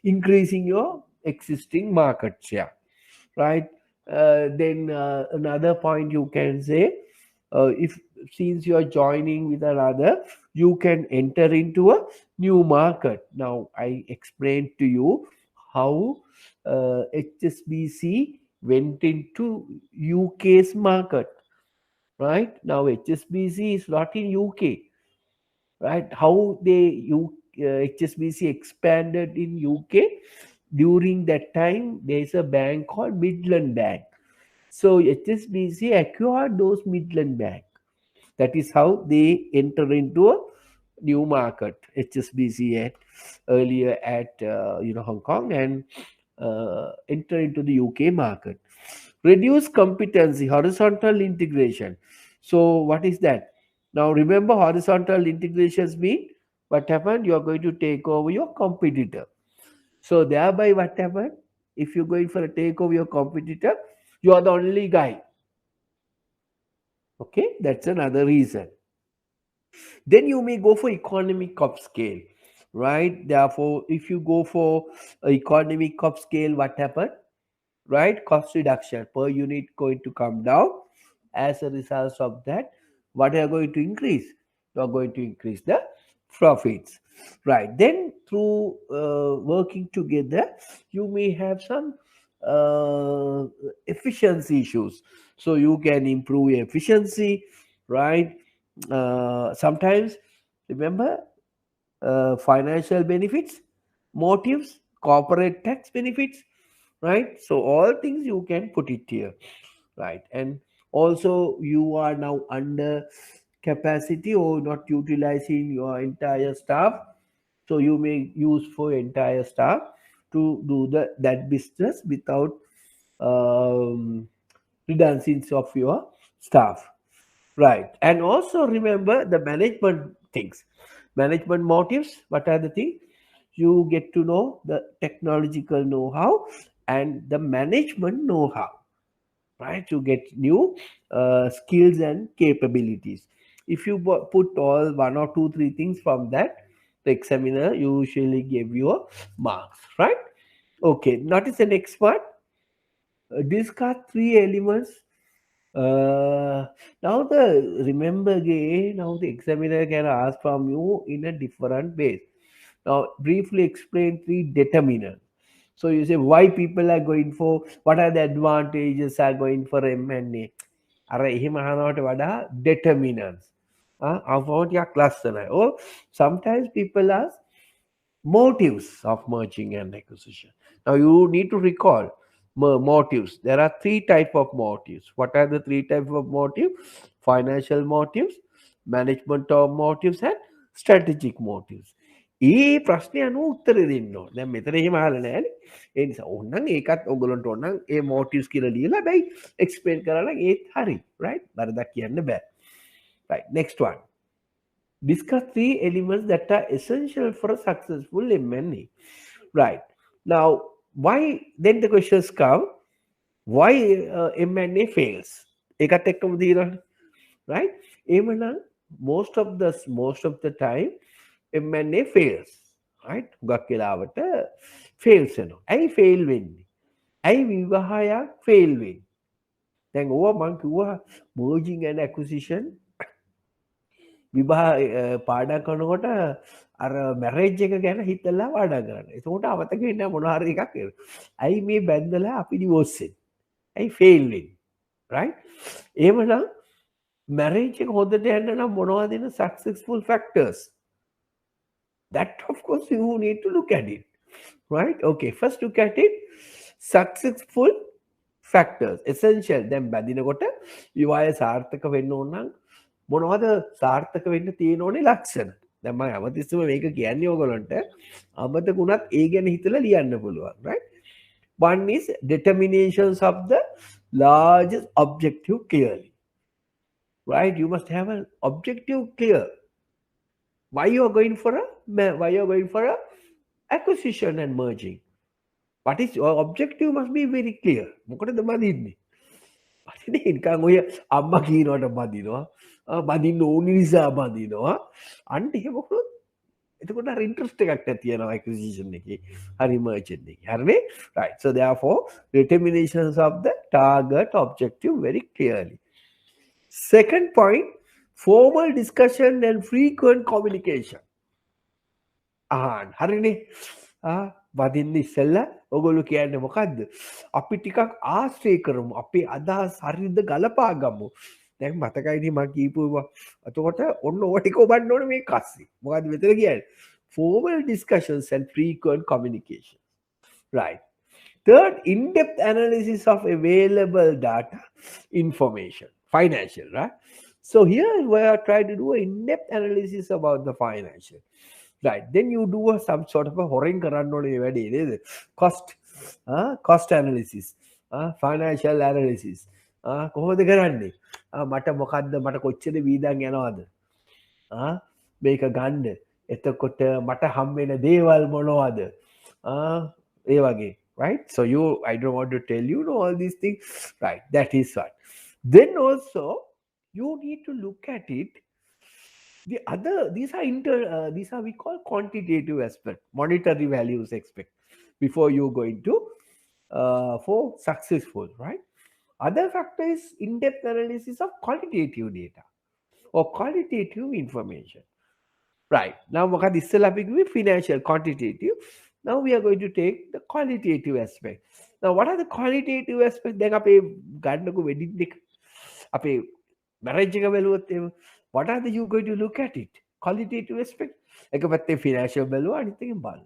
increasing your existing market share, right? Then another point you can say, if since you are joining with another, you can enter into a new market. Now I explained to you how HSBC went into UK's market, right? Now HSBC is not in UK, right? How HSBC expanded in UK during that time? There is a bank called Midland Bank. So HSBC acquired those Midland Bank. That is how they enter into a new market. HSBC at earlier at Hong Kong and enter into the UK market. Reduce competency, horizontal integration. So what is that? Now remember, horizontal integrations mean what happened? You are going to take over your competitor. So thereby what happened? If you're going for a takeover your competitor, you are the only guy. Okay, that's another reason. Then you may go for economic of scale, right? Therefore, if you go for economic of scale, what happened? Right, cost reduction per unit going to come down. As a result of that, what are going to increase? You are going to increase the profits, right? Then through working together, you may have some efficiency issues, so you can improve your efficiency, right? Sometimes remember, financial benefits, motives, corporate tax benefits, right? So all things you can put it here, right? And also you are now under capacity or not utilizing your entire staff, so you may use for entire staff to do that business without um, redundancies of your staff, right? And also remember the management things, management motives. What are the things? You get to know the technological know-how and the management know-how, right? You get new skills and capabilities. If you put all one or two, three things from that, the examiner usually give you a marks, right? Okay, notice the next one. Discuss three elements. Now the remember again, now the examiner can ask from you in a different way. Now briefly explain three determinants. So you say why people are going for, what are the advantages are going for M&A. අර එහෙම අහනවට වඩා determinants. About your cluster. Or sometimes people ask motives of merging and acquisition. Now you need to recall motives. There are three type of motives. What are the three type of motives? Financial motives, management of motives, and strategic motives. ඒ ප්‍රශ්නය අනුව උත්තර දෙන්න ඕන. දැන් මෙතන එහෙම අහලා නැහැ. ඒ නිසා ඕනනම් ඒකත් ඔයගොල්ලන්ට ඕනනම් ඒ motives කියලා ලියලා බයි explain කරලා ඒත් හරි. right? වරදක් කියන්න බෑ. right, next one. Discuss three elements that are essential for a successful M&A. Right. Now, why then the questions come, why M&A fails? ඒකත් එක්කම දීලා, right? එහෙමනම් most of the time M&A fails, right? හුඟක් වෙලාවට fails වෙනවා. ඇයි fail වෙන්නේ? ඇයි විවාහයක් fail වෙන්නේ? දැන් ඕවා මම කිව්වා merging and acquisition විභා පාඩම් කරනකොට අර මැරේජ් එක ගැන හිතලා පාඩම් කරන්න. එතකොට අමතක වෙන්නේ මොනවා හරි එකක් වෙනවා. ඇයි මේ බැන්දලා අපි ඩිවෝර්ස් වෙන්නේ? ඇයි ෆේල් වෙන්නේ? right? එහෙමනම් මැරේජ් එක හොඳට යන්න නම් මොනවද දෙන successful factors? That of course you need to look at it. Right? Okay, first look at it. Successful factors, essential. දැන් බැඳිනකොට විවාහය සාර්ථක වෙන්න ඕන නම් මොනවද සාර්ථක වෙන්න තියෙන ඕනේ ලක්ෂණ? දැන් මම අවතිස්සම මේක කියන්නේ ඕගොල්ලන්ට අමතක වුණත් ඒ ගැන හිතලා ලියන්න පුළුවන්, right? One is determinations of the largest objective clearly, right? You must have an objective clear. Why you are going for a acquisition and merging? What is your objective must be very clear. මොකටද බඳින්නේ? බඳින්නේ නිකන් ඔය අම්මා කියනවට බඳිනවා. බඳින්න ඕනි නිසා බඳිනවා. අන්න එහෙම වුණොත් එතකොට අර ඉන්ට්‍රස්ට් එකක් නැති වෙනවා acquisition එකේ. හරි merchant එකේ. හරිනේ? Right. So therefore determinations of the target objective very clearly. Second point, formal discussion and frequent communication. හරිනේ. වදින්න ඉස්සෙල්ලා ඔයගොල්ලෝ කියන්නේ මොකද්ද? අපි ටිකක් ආශ්‍රය කරමු. අපේ අදහස් හරියද ගලපා ගමු. දැන් මතකයිනේ මම කියපුවා. එතකොට ඔන්න ඕව ටික ඔබන්න ඕනේ මේ කස්සේ. මොකද්ද මෙතන කියන්නේ? Formal discussions and frequent communication. Right. Third, in-depth analysis of available data, information, financial, right? So here we are trying to do an in-depth analysis about the financial. Right. Then you do some sort of a horing cost analysis, financial analysis. කොහොමද කරන්නේ? මට මොකද්ද මට කොච්චර වීදම් යනවද? මේක ගන්න. එතකොට මට හම් වෙන දේවල් මොනවද? ඒ වගේ. Right? So I don't want to tell you all these things. Right. That is what. Then also you need to look at it. These are we call quantitative aspect, monetary values expect before you going to for successful, right? Other factor is in-depth analysis of qualitative data or qualitative information. Right. Now financial quantitative. Now we are going to take the qualitative aspect. Now what are the qualitative aspects? Then marriage what are you going to look at it? Qualitative aspect. එක පැත්තේ financial බැලුවා අනිත් එකෙන් බලන්න.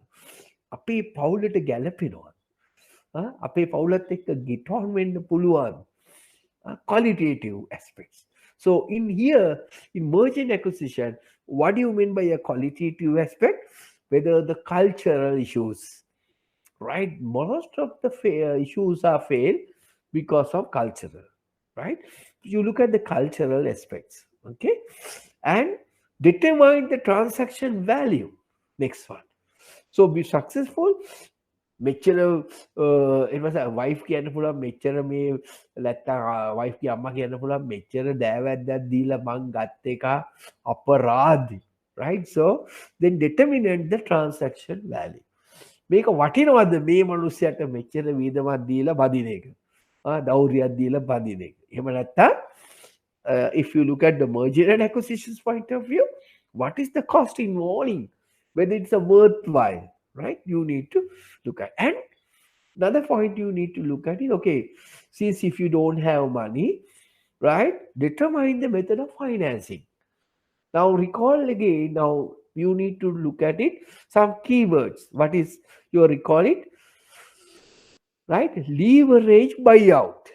අපේ පවුලට ගැලපෙනවා. අපේ පවුලත් එක්ක ගිටොන් වෙන්න පුළුවන්. Qualitative aspects. So in here, in merchant acquisition, what do you mean by a qualitative aspect? Whether the cultural issues, right? Most of the issues are failed because of cultural, right? You look at the cultural aspects, okay? And determine the transaction value. Next one. So be successful. මෙච්චර එ wife කියන්න පුළුවන් මෙච්චර මේ නැත්තම් wife ගේ අම්මා කියන්න පුළුවන් මෙච්චර දෑවැද්දක් දීලා මං ගත්ත එක අපරාධි. Right? So then determine the transaction value. මේක වටිනවද මේ මනුස්සයට මෙච්චර වීදමක් දීලා බදින එක? දෞර්යයක් දීලා බදින එක. එහෙම නැත්තම් if you look at the merger and acquisitions point of view, what is the cost involving? Whether it's a worthwhile, right? You need to look at. And another point you need to look at is, okay, since if you don't have money, right, determine the method of financing. Now recall again, now you need to look at it, some keywords. What is you recall it? Right? Leverage buyout.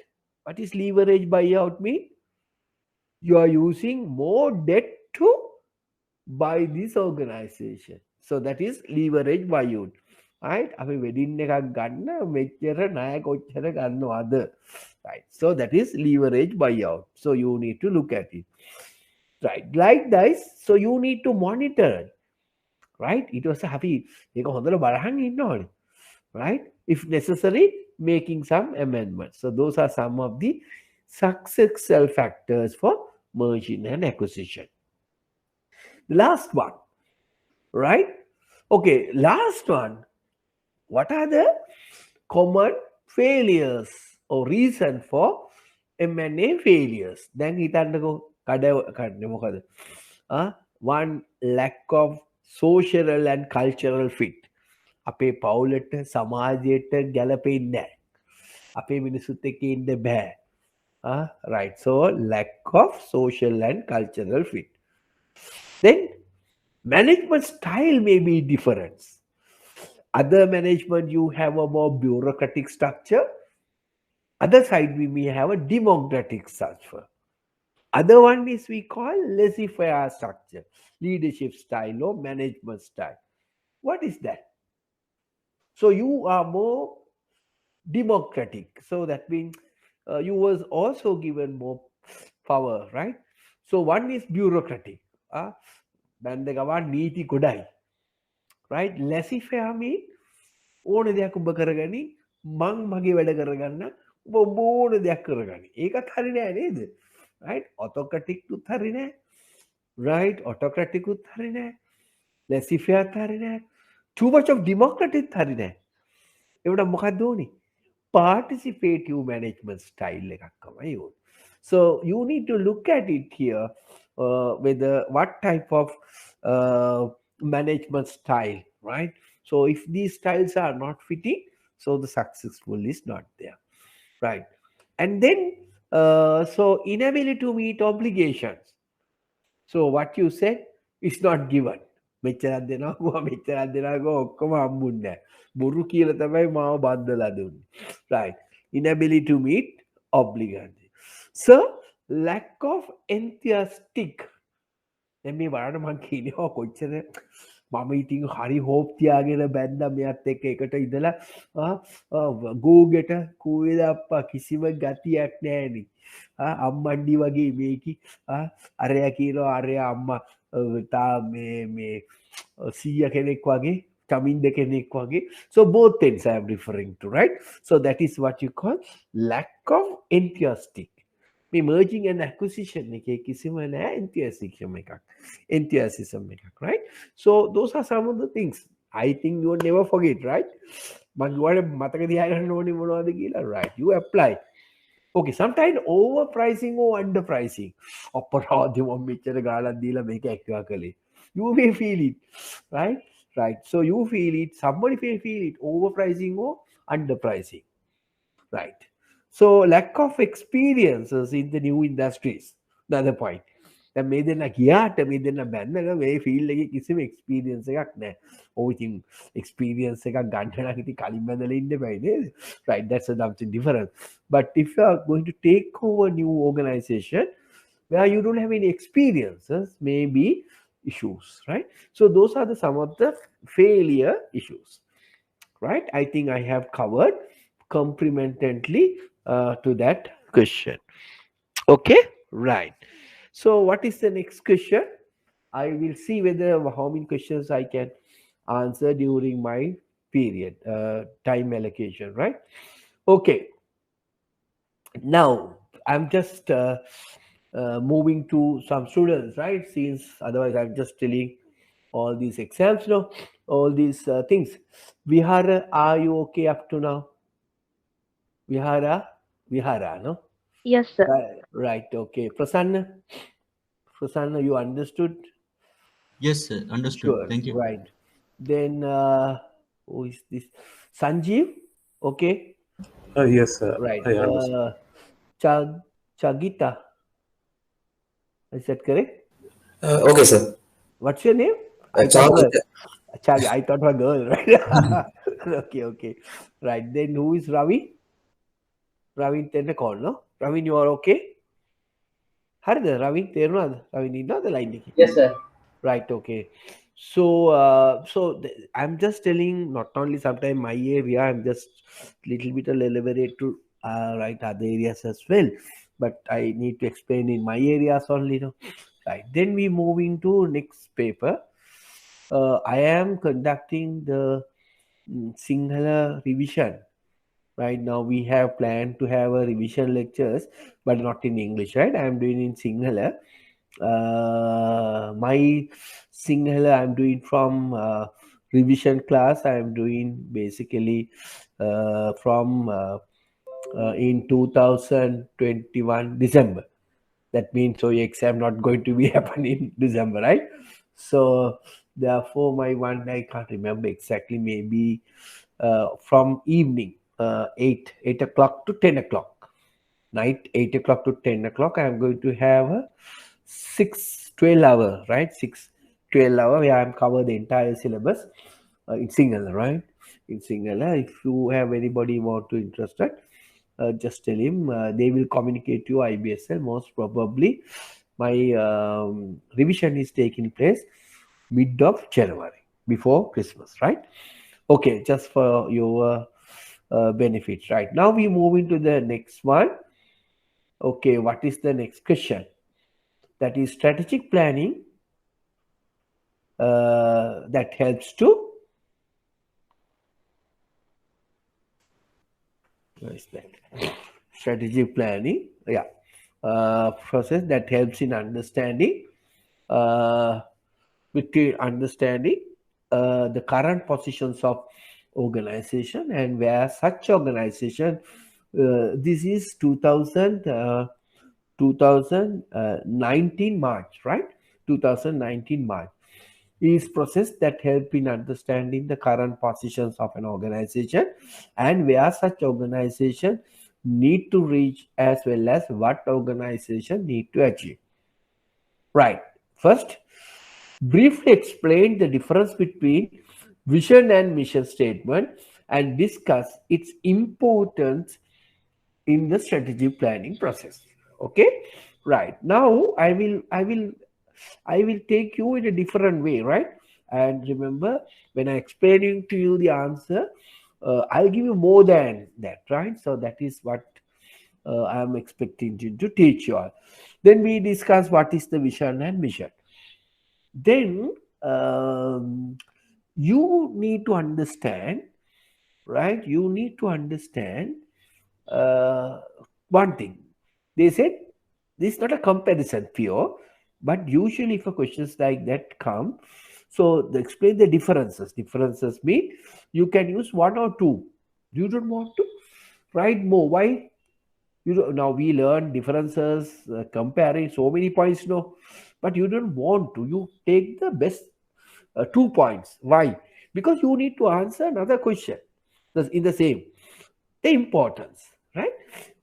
What is leverage buyout mean? You are using more debt to buy this organization. So that is leverage buyout. Right? අපි wedding එකක් ගන්න මෙච්චර ණය කොච්චර ගන්නවද? Right. So that is leverage buyout. So you need to look at it. Right. Like this, so you need to monitor. Right? It was happy. ඒක හොඳට බලහන් ඉන්න ඕනේ. Right? If necessary, making some amendments. So those are some of the successful factors for merging and acquisition. The last one, right? Okay, last one. What are the common failures or reason for M&A failures? Then one, lack of social and cultural fit. අපේ පවුලට සමාජයට ගැලපෙන්නේ නැහැ. අපේ මිනිසුත් එක්ක ඉන්න බෑ. Right. So lack of social and cultural fit. Then management style may be different. Other management you have a more bureaucratic structure. Other side we may have a democratic structure. Other one is we call laissez-faire structure, leadership style or management style. What is that? So you are more democratic. So that means you was also given more power, right? So one is bureaucratic. නීති ගොඩයි. Right? Laissez-faire mean ඕන දෙයක් ඔබ කරගනි මං මගේ වැඩ කරගන්න ඔබ ඕන දෙයක් කරගනි. ඒකත් හරි නෑ නේද? Right? Autocratic උත් හරි නෑ. Right? Autocratic උත් හරි නෑ. laissez-faire හරි නෑ. Too much of democratic හරි නෑ. ඒවට මොකක්ද ඕනේ? Participative management style එකක් තමයි ඕනේ. So you need to look at it here, whether what type of management style, right? So if these styles are not fitting, so the successful is not there, right? And then so inability to meet obligations. So what you said is not given. මෙච්චරක් දෙනවා මෙච්චරක් දෙනවා ඔක්කොම හම්බුන්නේ නැහැ. බොරු කියලා තමයි මාව බද්දලා දුන්නේ. Right. Inability to meet obligations. So lack of enthusiastic. දැන් මේ බලන්න මං කියනවා කොච්චර මම ඉතින් හරි හෝප් තියාගෙන බැන්දා මෙයත් එක්ක එකට ඉඳලා ගෝගෙට කූවේද අප්පා කිසිම ගතියක් නැහැනේ. අම්මණ්ඩි වගේ මේකි අරයා කියනවා අරයා අම්මා තා මේ සීයා කෙනෙක් වගේ චමින්ද කෙනෙක් වගේ. So both things I am referring to, right? So that is what you call lack of enthusiastic. මේ merging and acquisition එකේ කිසිම නෑ enthusiasm එකක්, right? So those are some of the things I think you will never forget, right? මම ගියාට මතක තියාගන්න ඕනේ මොනවද කියලා, right? You apply. Okay, sometimes overpricing or underpricing. අපරාධ මම මෙච්චර ගාණක් දීලා මේක ඇක්ටිවා කළේ. You may feel it, right? Right. So you feel it, somebody may feel it, overpricing or underpricing, right? So lack of experiences in the new industries, another point. දැන් මේ දෙන්න ගියාට මේ දෙන්න බැන්නක මේ ෆීල්ඩ් එකේ කිසිම එක්ස්පීරියන්ස් එකක් නැහැ. ඔය ඉතින් එක්ස්පීරියන්ස් එකක් ගන්න නම් ඉතින් කලින් බඳලා ඉන්න බෑ නේද? Right, that's something different. But if you are going to take over new organization where you don't have any experiences, maybe issues, right? So those are some of the failure issues, right? I think I have covered complementary to that question. Okay, right. So what is the next question? I will see whether how many questions I can answer during my period, time allocation, right? Okay. Now I'm just moving to some students, right? Since otherwise I'm just telling all these exams, no, all these things. Vihara, are you okay up to now? Vihara, no? Yes, sir. Right, okay. Prasanna, you understood? Yes, sir. Understood. Sure, Thank you. right. Then, who is this? Sanjeev, okay? Yes, sir. Right. I understand. Chagita, is that correct? Okay, sir. What's your name? I thought a girl, right? Okay. Right. Then who is Ravi? Ravi, call, no? Ravi, you are okay? Harda, Ravi, Ravi, need not the line. Yes, sir. Right, okay. So, I'm just telling not only sometime my area, I'm just little bit elaborate to write other areas as well. But I need to explain in my areas only, no? Right. Then we moving to next paper. I am conducting the Sinhala revision. Right now we have planned to have a revision lectures, but not in English, right? I am doing in Sinhala. My Sinhala I'm doing from revision class. I am doing basically from in 2021 December. That means so your exam not going to be happening in December, right? So therefore my one I can't remember exactly, maybe from evening 8 o'clock to 10 o'clock night, 8 o'clock to 10 o'clock I am going to have a 12 hour, right? 12 hour where I am cover the entire syllabus in Sinhala, right? In Sinhala, if you have anybody want to interested, just tell him. They will communicate to IBSL. Most probably my revision is taking place mid of January, before Christmas, right? Okay, just for your benefit. Right now we move into the next one. Okay, what is the next question? That is strategic planning that helps to strategic planning, process that helps in understanding between understanding the current positions of organization and where such organization, this is 2019 March, right? 2019 March is process that help in understanding the current positions of an organization and where such organization need to reach, as well as what organization need to achieve. Right. First, briefly explain the difference between vision and mission statement and discuss its importance in the strategic planning process. Okay, right. Now I will take you in a different way, right? And remember, when I explaining to you the answer, I'll give you more than that, right? So that is what I'm expecting to teach you all. Then we discuss what is the vision and mission. Then you need to understand, right? You need to understand one thing. They said this is not a comparison pure, but usually if a questions like that come, so they explain the differences. Differences mean you can use one or two. You don't want to write more. Why? You know, now we learn differences, comparing so many points, no, but you don't want to. You take the best 2 points. Why? Because you need to answer another question in the same. The importance, right?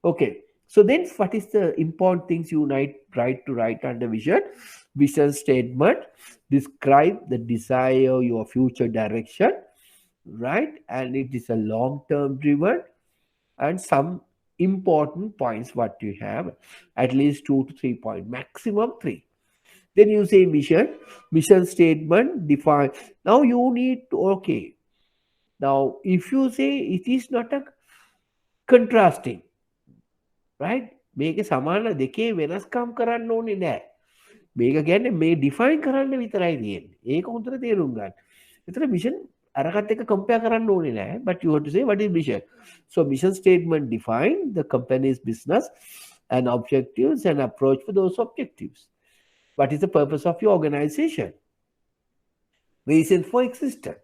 Okay. So then what is the important things you need to write under vision? Vision statement, describe the desire, your future direction, right? And it is a long-term driven, and some important points what you have, at least 2 to 3 points, maximum 3. Then you say mission statement, define. Now you need to, okay. Now, if you say it is not a contrasting, right? මේක සමාන දෙකේ වෙනස්කම් කරන්න ඕනේ නෑ. මේක කියන්නේ මේ ඩිෆයින් කරන්න විතරයි තියෙන්නේ. ඒක හොඳට තේරුම් ගන්න. එතන මිෂන් අරකට එක කම්පෙයාර් කරන්න ඕනේ නෑ. But you have to say what is mission. So mission statement define the company's business and objectives and approach for those objectives. What is the purpose of your organization? Reason for existence.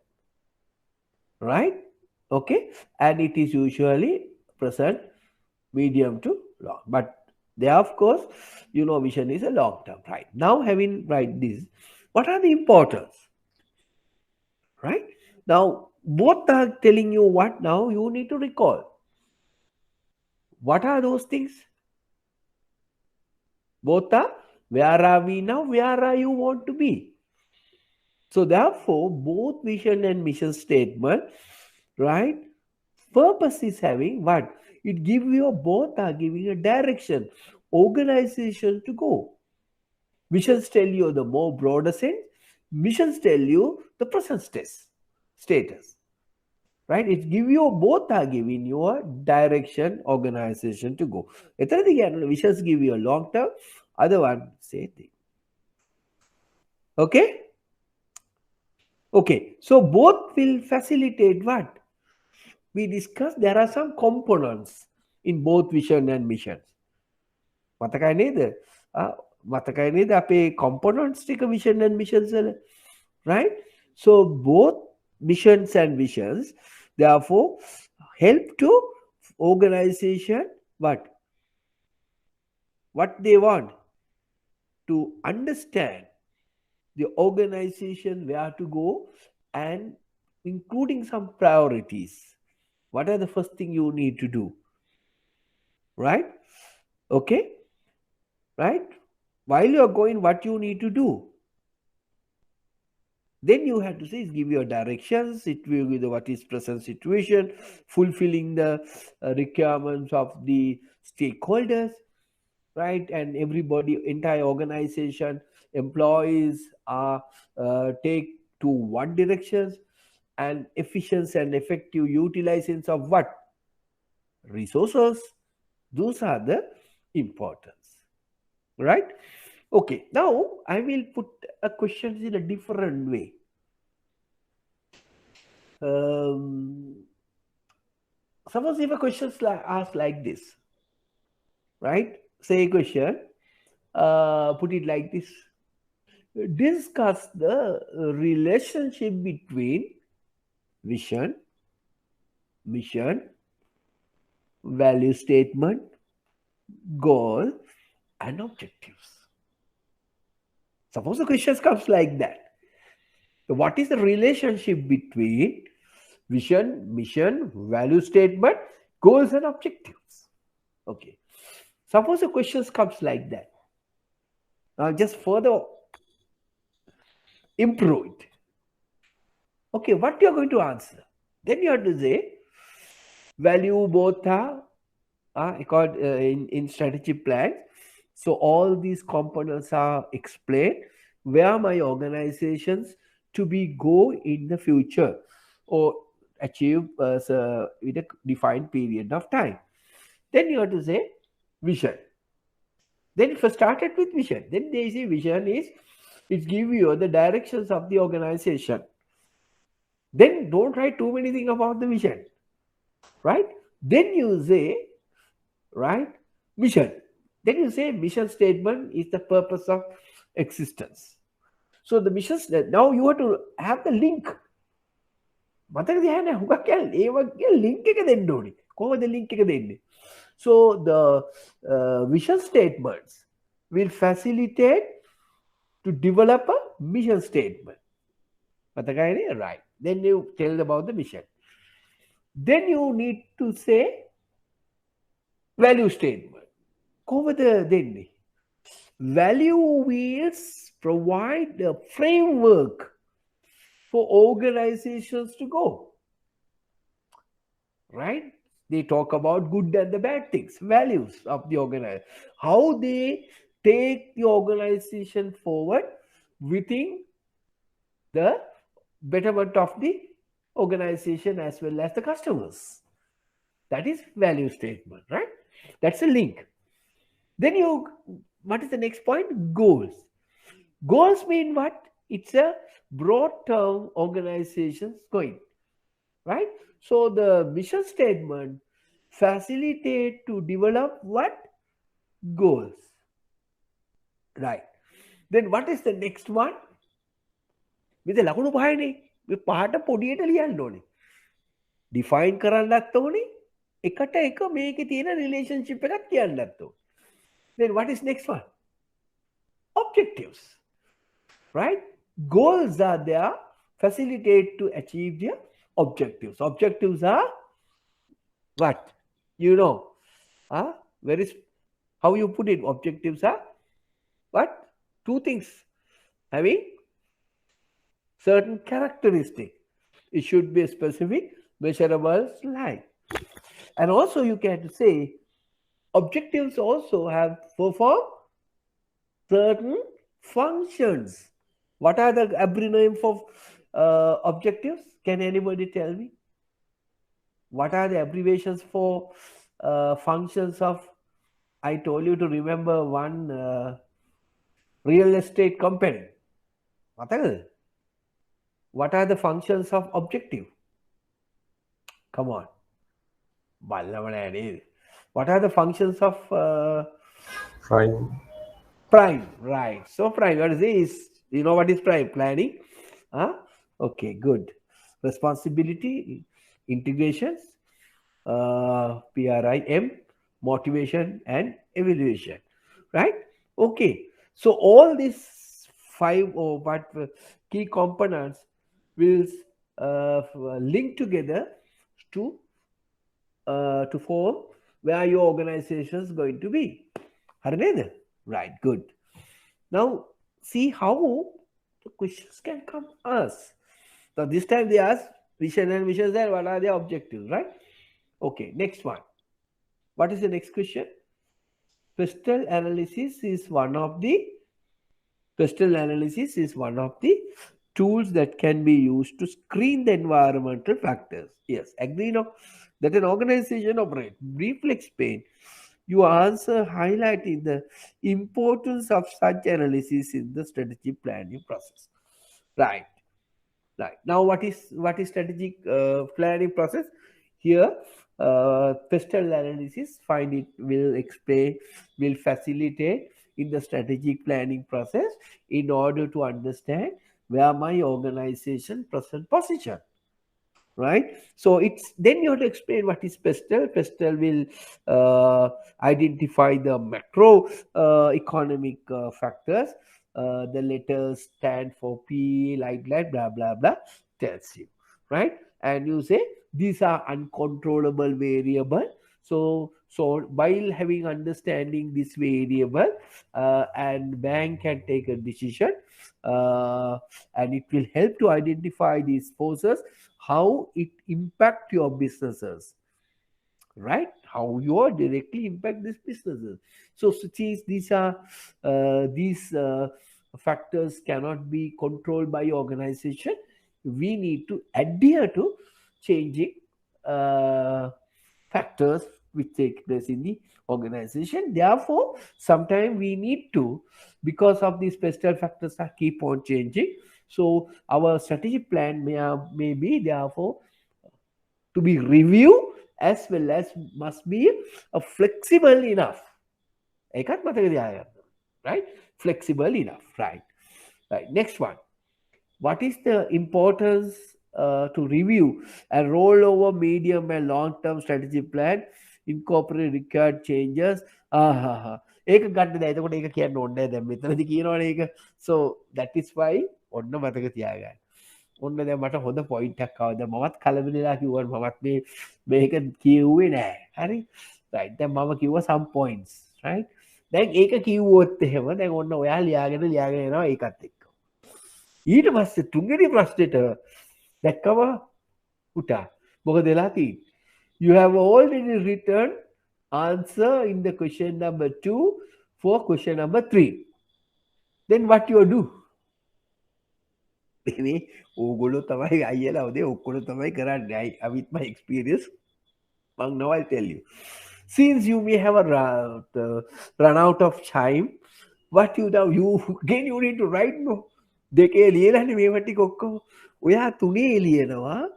Right? Okay? And it is usually present medium to long. But there, of course, you know, vision is a long term. Right? Now, having write this, what are the importance? Right? Now, both are telling you what now you need to recall. What are those things? Both are where are we now? Where are you want to be? So therefore, both vision and mission statement, right? Purpose is having what? It give you, both are giving a direction, organization to go. Visions tell you the more broader sense. Missions tell you the present status. Right? It give you, both are giving you a direction, organization to go. Visions give you a long term, other one same thing. Okay? Okay, so both will facilitate what? We discussed there are some components in both vision and missions. මතකයි නේද? මතකයි නේද අපේ components ටික vision and missions වල? Right? So both missions and visions therefore help to organization what they want to understand the organization, where to go, and including some priorities. What are the first thing you need to do? Right? Okay? Right? While you are going, what you need to do? Then you have to say, give your directions. It will be the what is present situation, fulfilling the requirements of the stakeholders, right? And everybody, entire organization, employees are take to one direction, and efficient and effective utilization of what? Resources. Those are the importance, right? Okay, now I will put a question in a different way. Suppose if a question is asked like this, right? Say a question, put it like this. discuss the relationship between vision, mission, value statement, goal, and objectives. Suppose the question comes like that. What is the relationship between vision, mission, value statement, goals, and objectives? Okay. Suppose the question comes like that. Now just further improve it. Okay, what you are going to answer? Then you have to say value both are in strategy plan. So all these components are explained where my organizations to be go in the future or achieve in a defined period of time. Then you have to say vision. Then if I started with vision, then they say vision is it give you the directions of the organization. Then don't write too many things about the vision, right? Then you say, right, mission. Then you say mission statement is the purpose of existence. So the mission, now you have to have the link. මතක තියාගන්න හුඟක් කියන්නේ ඒ වගේ link එක දෙන්න ඕනේ. කොහොමද link එක දෙන්නේ? So the vision statements will facilitate to develop a mission statement. මතකයිනේ? Right. Then you tell about the mission. Then you need to say value statement. කොහොමද දෙන්නේ? Value wheels provide a framework for organizations to go. Right? They talk about good and the bad things, values of the organization, how they take the organization forward within the betterment of the organization as well as the customers. That is value statement, right? That's a link. Then what is the next point? Goals. Goals mean what? It's a broad term organizations going, right? So the mission statement facilitate to develop what? Goals. Right. Then what is the next one? With the ලකුණු පහනේ. මේ පහට පොඩියට ලියන්න ඕනේ. Define කරන්නත් ඕනේ. එකට එක මේකේ තියෙන relationship එකක් කියන්නත් ඕනේ. Then what is next one? Objectives. Right? Goals are there, facilitate to achieve their objectives. Objectives are what? You know. Where is how you put it? Objectives are what? Two things. Having certain characteristic. It should be a specific, measurable line. And also you can say objectives also have performed certain functions. What are the acronyms for objectives? Can anybody tell me? What are the abbreviations for functions of? I told you to remember one real estate company. What are the functions of objective? Come on. What are the functions of Prime. prime? Right. So prime, what is this? You know what is prime? Planning. Okay, good. Responsibility, integrations, PRIM, motivation and evaluation. Right? Okay. So all these five or what key components will link together to form where your organization is going to be. Right, good. Now see how the questions can come us. Now this time they ask vision and missions there, what are the objectives, right? Okay, next one. What is the next question? Pestle analysis is one of the tools that can be used to screen the environmental factors. Yes, agree now that an organization operates. Briefly explain. Your answer highlighting the importance of such analysis in the strategic planning process. Right. Now, what is strategic planning process? Here, pestle analysis will explain, will facilitate in the strategic planning process in order to understand where my organization present position, right? So it's then you have to explain what is PESTEL. PESTEL will identify the macro economic factors. The letters stand for P, like blah blah blah, tells you, right? And you say these are uncontrollable variable. So while having understanding this variable, and bank can take a decision, and it will help to identify these forces, how it impact your businesses, right? How you are directly impact these businesses. So these are these factors cannot be controlled by organization. We need to adhere to changing factors which take place in the organization. Therefore, sometimes we need to, because of these special factors are keep on changing. So our strategic plan may be therefore to be reviewed, as well as must be flexible enough. Right? Flexible enough. Right. Right. Next one. What is the importance to review and roll over medium and long term strategy plan, incorporate required changes? ඒක ගන්න දැන් එතකොට ඒක කියන්න ඕනේ නැහැ දැන් මෙතනදී කියනවනේ ඒක. So that is why ඔන්න මතක තියාගන්න. ඔන්න දැන් මට හොඳ පොයින්ට් එකක් ආවා. දැන් මමත් කලබලලා කිව්වා මමත් මේක කිව්වේ නැහැ. හරි? right. දැන් මම කිව්වා some points, right? දැන් ඒක කිව්වොත් එහෙම දැන් ඔන්න ඔයා ලියාගෙන එනවා ඒකත් එක්ක. ඊට පස්සේ තුන්වෙනි ප්‍රශ්නෙට දැක්කම උටා මොකද වෙලා තියෙන්නේ? You have already written answer in the question number 2 for question number 3. Then what you do? ඕගොල්ලෝ තමයි අයියලා ඔදේ ඔක්කොම තමයි කරන්නේ. With my experience, now I'll tell you. Since you may have run out of time, what you now again you need to write no. දෙකේ ලියලානේ මේවා ටික ඔක්කොම. ඔයා තුනේ ලියනවා,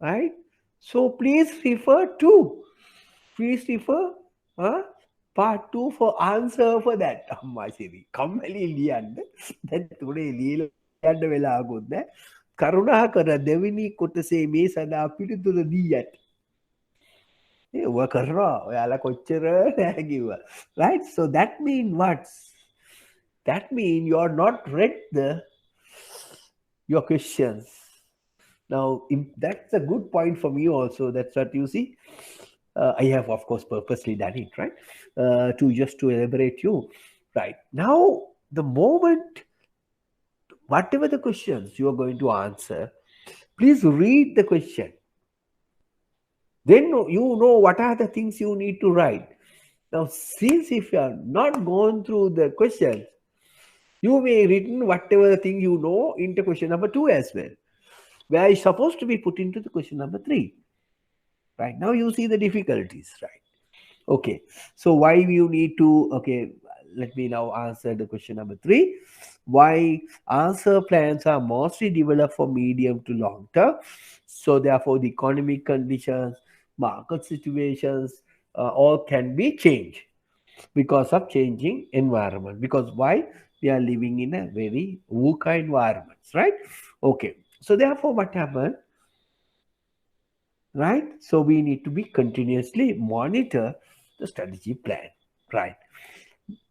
right? So please refer part 2 for answer for that. අම්මා ශිරි කම්මැලි ලියන්න. දැන් තුනේ ලියලා යන්න වෙලාවකුත් නැහැ. කරුණාකර දෙවෙනි කොටසේ මේ සඳහා පිළිතුර දීයත්. ඒව කරනවා ඔයාලා කොච්චර නැහැ කිව්වා. Right? So that mean what? That mean you are not read your questions. Now that's a good point for me also. That's what you see. I have of course purposely done it, right? To elaborate you. Right. Now the moment whatever the questions you are going to answer, please read the question. Then you know what are the things you need to write. Now, since if you are not gone through the questions, you may written whatever the thing you know into question number 2 as well, where is supposed to be put into the question number 3. Right now, you see the difficulties, right? Okay, so why you need to? Okay, let me now answer the question number 3. Why answer plans are mostly developed for medium to long term. So therefore, the economic conditions, market situations, all can be changed because of changing environment. Because why? We are living in a very VUCA environment, right? Okay. So therefore, what happened? Right? So we need to be continuously monitor the strategy plan, right?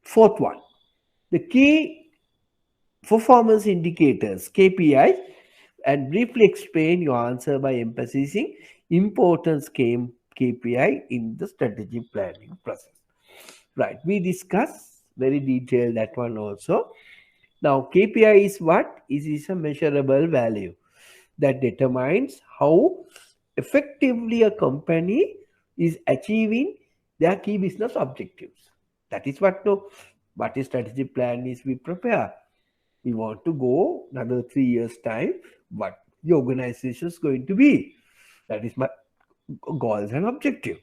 Fourth one, the key performance indicators, KPIs, and briefly explain your answer by emphasizing importance KPI in the strategy planning process. Right, we discussed very detailed that one also. Now, KPI is what? It is a measurable value that determines how effectively a company is achieving their key business objectives. That is what is strategy plan is we prepare. We want to go another 3 years time, what the organization is going to be. That is my goals and objective.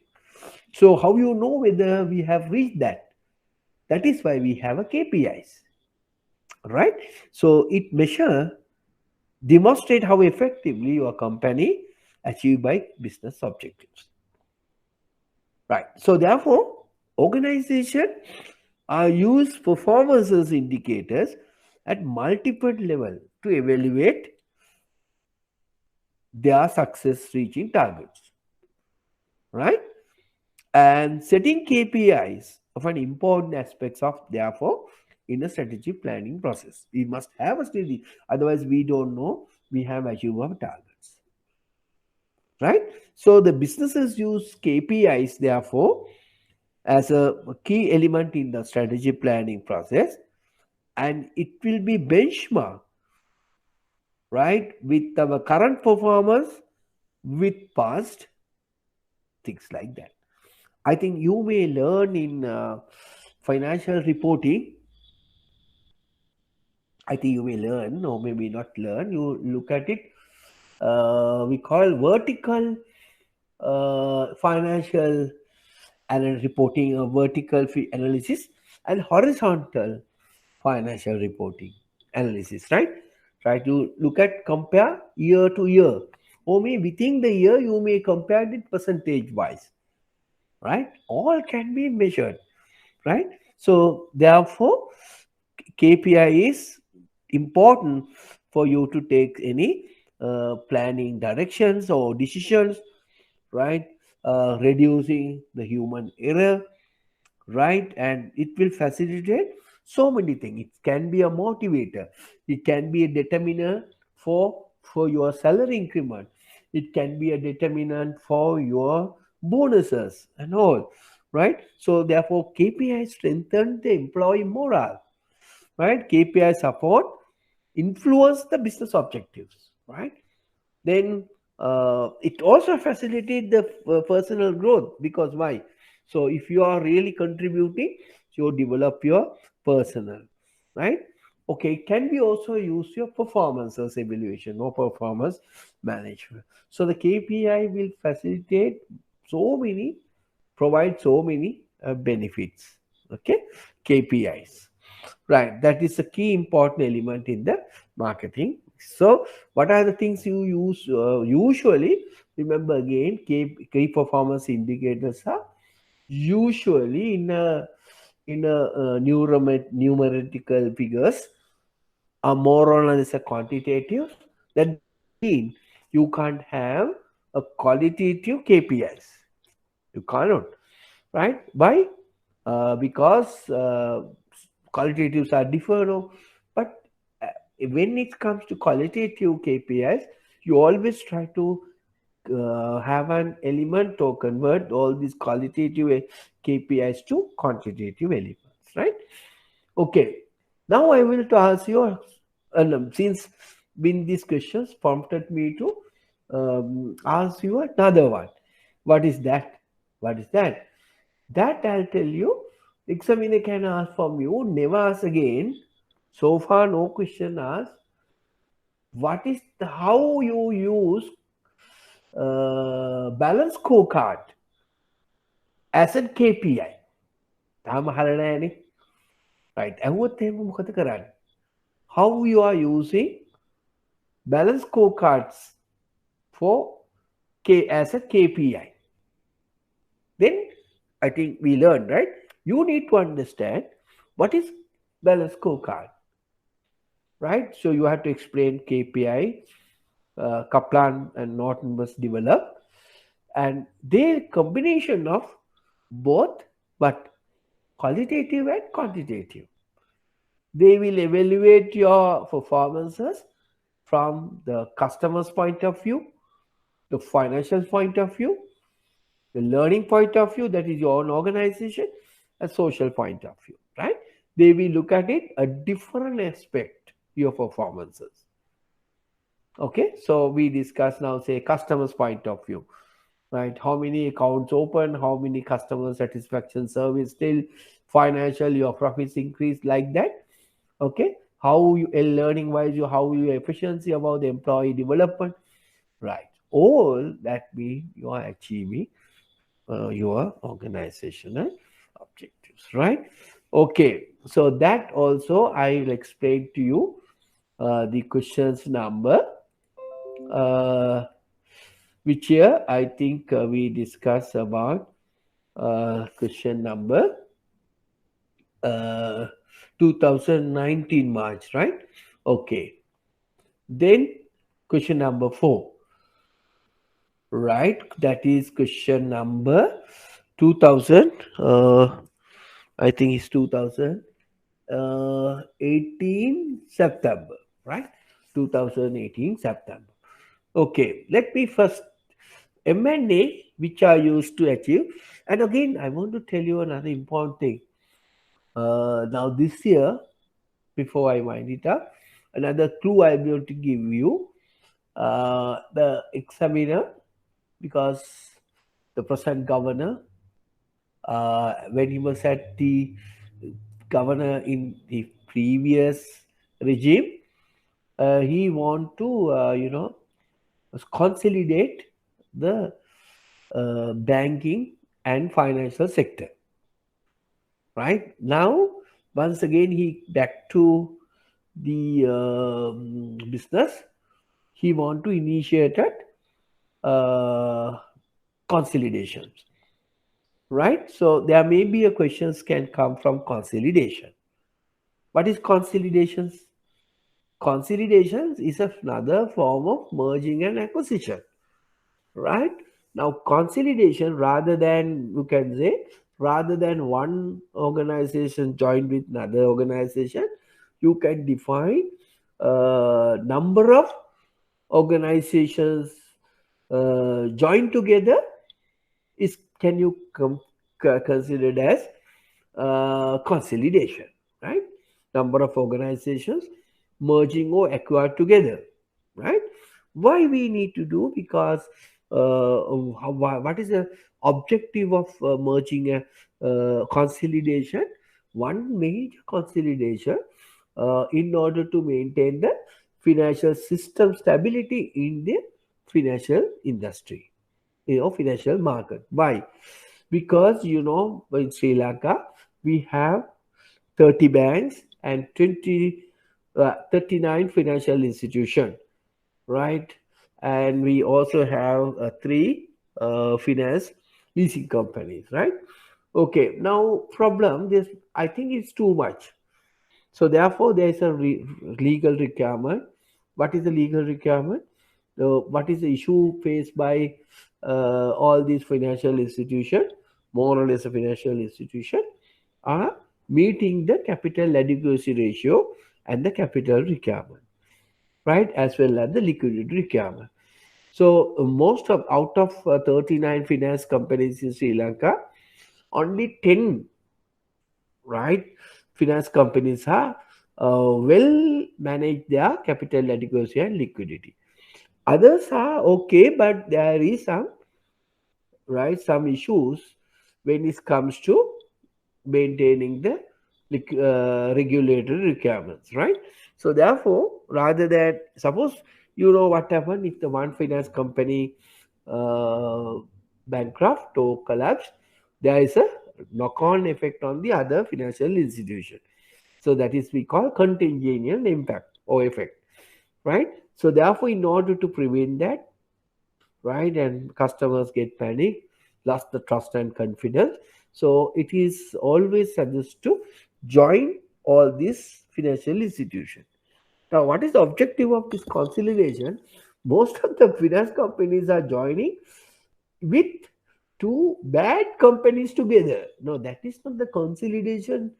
So how you know whether we have reached that? That is why we have a KPIs, right? So it demonstrate how effectively your company achieved by business objectives, right? So therefore, organization are used performances indicators at multiple levels to evaluate their success reaching targets, right? And setting KPIs of an important aspects of therefore in a strategic planning process. We must have a strategy, otherwise we don't know we have achieved our targets, right? So the businesses use KPIs therefore as a key element in the strategy planning process, and it will be benchmarked, right, with our current performance with past, things like that. I think you may learn in financial reporting. I think you may learn, or maybe not learn. You look at it. We call vertical financial reporting, vertical analysis, and horizontal financial reporting analysis, right? Try to look at compare year to year, or maybe within the year you may compare it percentage wise, right? All can be measured, right? So therefore KPI is important for you to take any planning directions or decisions, right? Reducing the human error, right? And it will facilitate so many things. It can be a motivator, it can be a determiner for your salary increment, it can be a determinant for your bonuses and all, right? So therefore KPI strengthen the employee morale, right? KPI support influence the business objectives, right? Then it also facilitate the personal growth, because why? So if you are really contributing, you develop your personal, right? Okay, can we also use your performance as evaluation or performance management? So the KPI will facilitate so many, provide so many benefits. Okay, KPIs, right? That is a key important element in the marketing. So what are the things you use usually? Remember again, key performance indicators are usually in a numerical figures, are more or less a quantitative. That doesn't mean you can't have a qualitative KPIs. You cannot, right? Why? Because qualitatives are different. But when it comes to qualitative KPIs, you always try to have an element or convert all these qualitative KPIs to quantitative elements, right? Okay. Now I will to ask you, since these questions prompted me to ask you another one. What is that? What is that? That I'll tell you. Examiner can ask from you. Never ask again. So far, no question asked. What is how you use balance scorecard as a KPI? තාම අහලා නැහැනේ. Right. ඇහුවොත් එහෙම මොකද කරන්නේ? How you are using balance scorecards for as a KPI? Then I think we learned, right? You need to understand what is balance scorecard, right? So you have to explain KPI. Kaplan and Norton was developed, and they combination of both, but qualitative and quantitative. They will evaluate your performances from the customer's point of view, the financial point of view, the learning point of view, that is your own organization, a social point of view, right? They will look at it a different aspect, your performances. Okay, so we discuss now, say, customer's point of view, right? How many accounts open, how many customer satisfaction service still, financial, your profits increase, like that. Okay, how you learning wise, how your efficiency about the employee development, right? All that mean you are achieving your organizational objectives, right? Okay, so that also I will explain to you the questions number, which here I think we discuss about question number uh, 2019 March, right? Okay. Then question number 4, right? That is question number 2000. I think it's 2018 September, right? 2018 September. Okay, let me first M&A, which are used to achieve. And again, I want to tell you another important thing. Now, this year, before I wind it up, another clue I'm going to give you. The examiner, because the present governor, when he was at the governor in the previous regime, he want to, consolidate the banking and financial sector. Right now, once again, he back to the business. He want to initiate consolidations. Right? So there may be a questions can come from consolidation. What is consolidations? Consolidations is another form of merging and acquisition. Right? Now, consolidation, rather than, you can say, rather than one organization joined with another organization, you can define a number of organizations joined together is can you consider as consolidation, right? Number of organizations merging or acquired together, right? Why we need to do? Because what is the objective of merging a consolidation? One major consolidation in order to maintain the financial system stability in the financial industry, financial market. Why? Because in Sri Lanka we have 30 banks and 39 financial institutions, right? And we also have 3 finance leasing companies, right? Okay, now problem this, I think it's too much. So therefore there is a legal requirement. What is the legal requirement? What is the issue faced by all these financial institutions? More or less a financial institution are meeting the capital adequacy ratio and the capital requirement, right? As well as the liquidity requirement. So most of out of 39 finance companies in Sri Lanka, only 10, right, finance companies are well manage their capital adequacy and liquidity. Others are okay, but there is some issues when it comes to maintaining the regulatory requirements, right? So therefore, rather than suppose what happened if the one finance company bankrupt or collapse, there is a knock-on effect on the other financial institution. So that is we call contagion impact or effect, right? So therefore, in order to prevent that, right, and customers get panic, lost the trust and confidence. So it is always suggested to join all these financial institutions. Now, what is the objective of this consolidation? Most of the finance companies are joining with 2 bad companies together. No, that is not the consolidation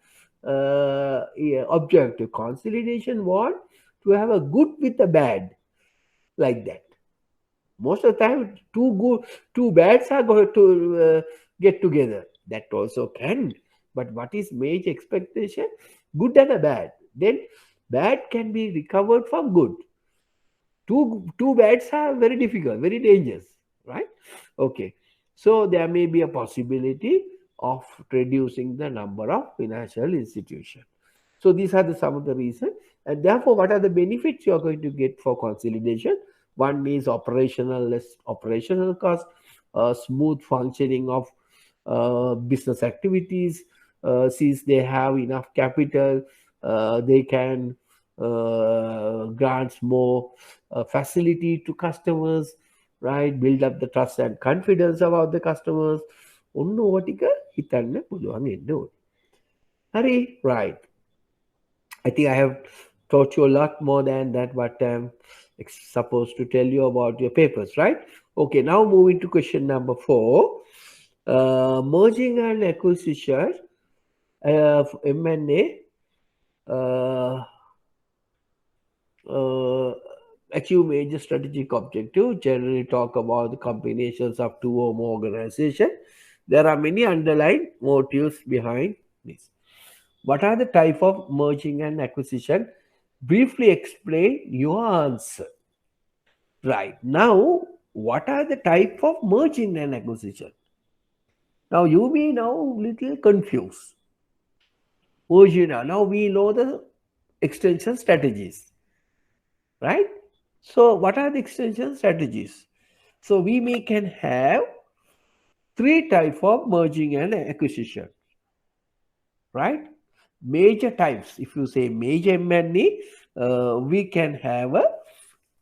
objective. Consolidation want to have a good with a bad, like that. Most of the time, 2 bads are going to get together. That also can. But what is major expectation? Good and a bad. Then bad can be recovered from good. Two bads are very difficult, very dangerous, right? Okay. So there may be a possibility of reducing the number of financial institutions. So these are some of the reasons. And therefore, what are the benefits you are going to get for consolidation? One is less operational cost, smooth functioning of business activities. Since they have enough capital, they can grant more facility to customers, right? Build up the trust and confidence about the customers. ඔන්න ඕව ටික හිතන්න පුළුවන් එන්න ඕනේ. Hari, right. I think I have taught you a lot more than that what I'm supposed to tell you about your papers, right? Okay, now moving to question number 4. Merging and acquisition of M&A uh, uh, achieve major strategic objective. Generally talk about the combinations of two or more organizations. There are many underlying motives behind this. What are the type of merging and acquisition? Briefly explain your answer. Right. Now, what are the type of merging and acquisition? Now, you may now little confused. Merging, now we know the extension strategies, right? So, what are the extension strategies? So, we may can have three type of merging and acquisition, right? Major types. If you say major M&A, we can have a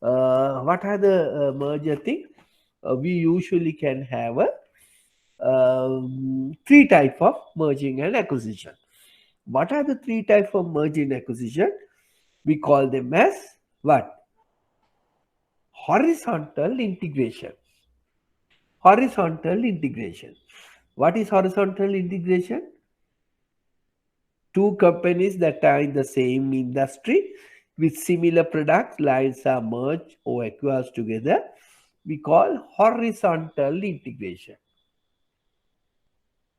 what are the merger thing? We usually can have a three type of merging and acquisition. What are the three types of merging and acquisition? We call them as what? Horizontal integration. Horizontal integration. What is horizontal integration? Two companies that are in the same industry with similar product lines are merged or acquired together. We call horizontal integration.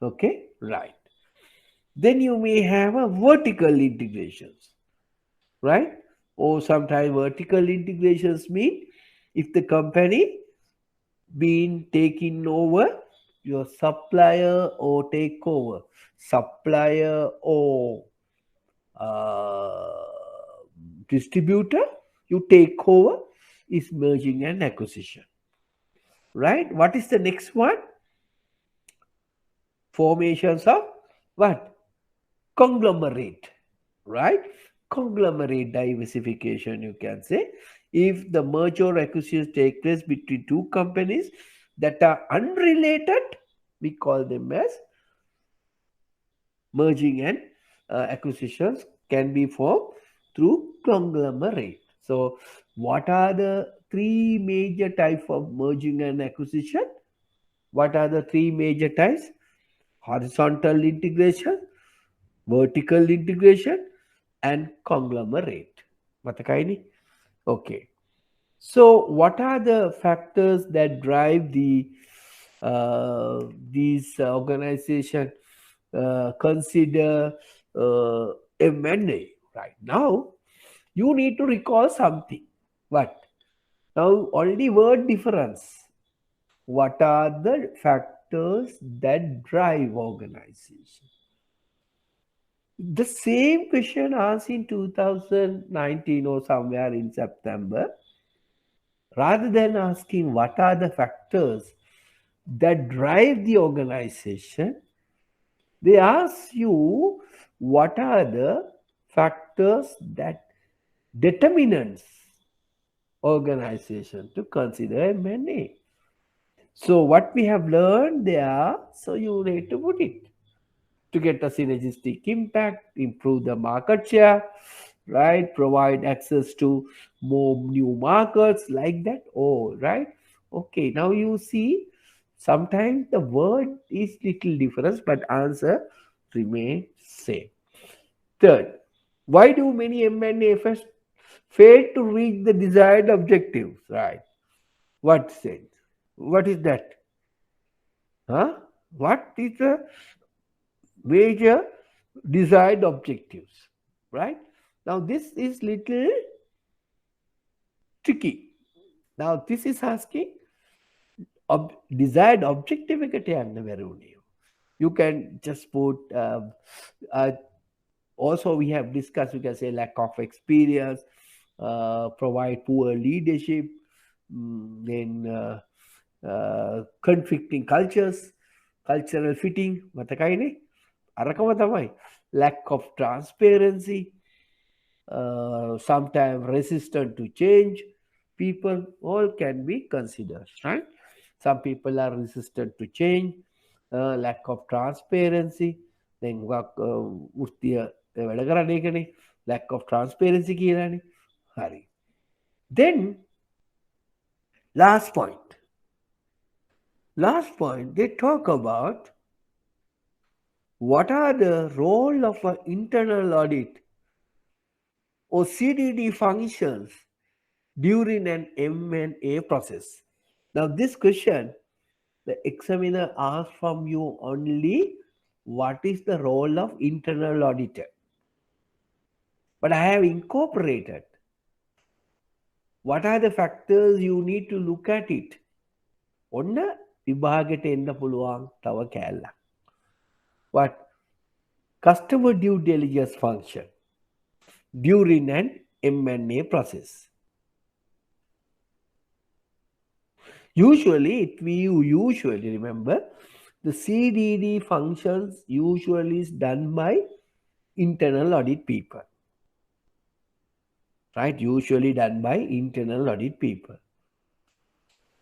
Okay, right. Then you may have a vertical integrations, right? Or sometimes vertical integrations mean if the company been taken over, your supplier or take over, supplier or uh, distributor, you take over is merging and acquisition, right? What is the next one? Formations of what? Conglomerate, right? Conglomerate diversification, you can say. If the merger or acquisition take place between two companies that are unrelated, we call them as merging and acquisitions can be formed through conglomerate. So, what are the three major types of merging and acquisition? What are the three major types? Horizontal integration, vertical integration, and conglomerate. Matakaini? Okay. So, what are the factors that drive these organization consider M&A? Right now, you need to recall something. What? Now, only word difference. What are the factors that drive organization? The same question asked in 2019 or somewhere in September. Rather than asking what are the factors that drive the organization, they ask you what are the factors that determinants organization to consider M&A. So what we have learned there, so you need to put it to get a synergistic impact, improve the market share, right? Provide access to more new markets like that. Oh, right. Okay. Now you see, sometimes the word is little different, but answer remain same. Third, why do many M&A efforts fail to reach the desired objectives? Right. What said? What is that? Huh? What is the major desired objectives, right? Now this is little tricky. Now this is asking desired objective you can just put uh, also we have discussed, we can say lack of experience, provide poor leadership, then conflicting cultures, cultural fitting, lack of transparency, sometimes resistant to change. People all can be considered, right? Some people are resistant to change, lack of transparency, දැන් හුඟක් වෘත්තිය වැඩ කරන්න ඒකනේ, lack of transparency කියලානේ. හරි. Then last point they talk about what are the role of an internal audit or CDD functions during an M&A process. Now this question, the examiner asks from you only what is the role of internal auditor. But I have incorporated what are the factors you need to look at it. ඔන්න විභාගෙට එන්න පුළුවන් තව කෑල්ලක්. What? Customer due diligence function during an M&A process. Usually, remember, the CDD functions usually is done by internal audit people. Right? Usually done by internal audit people.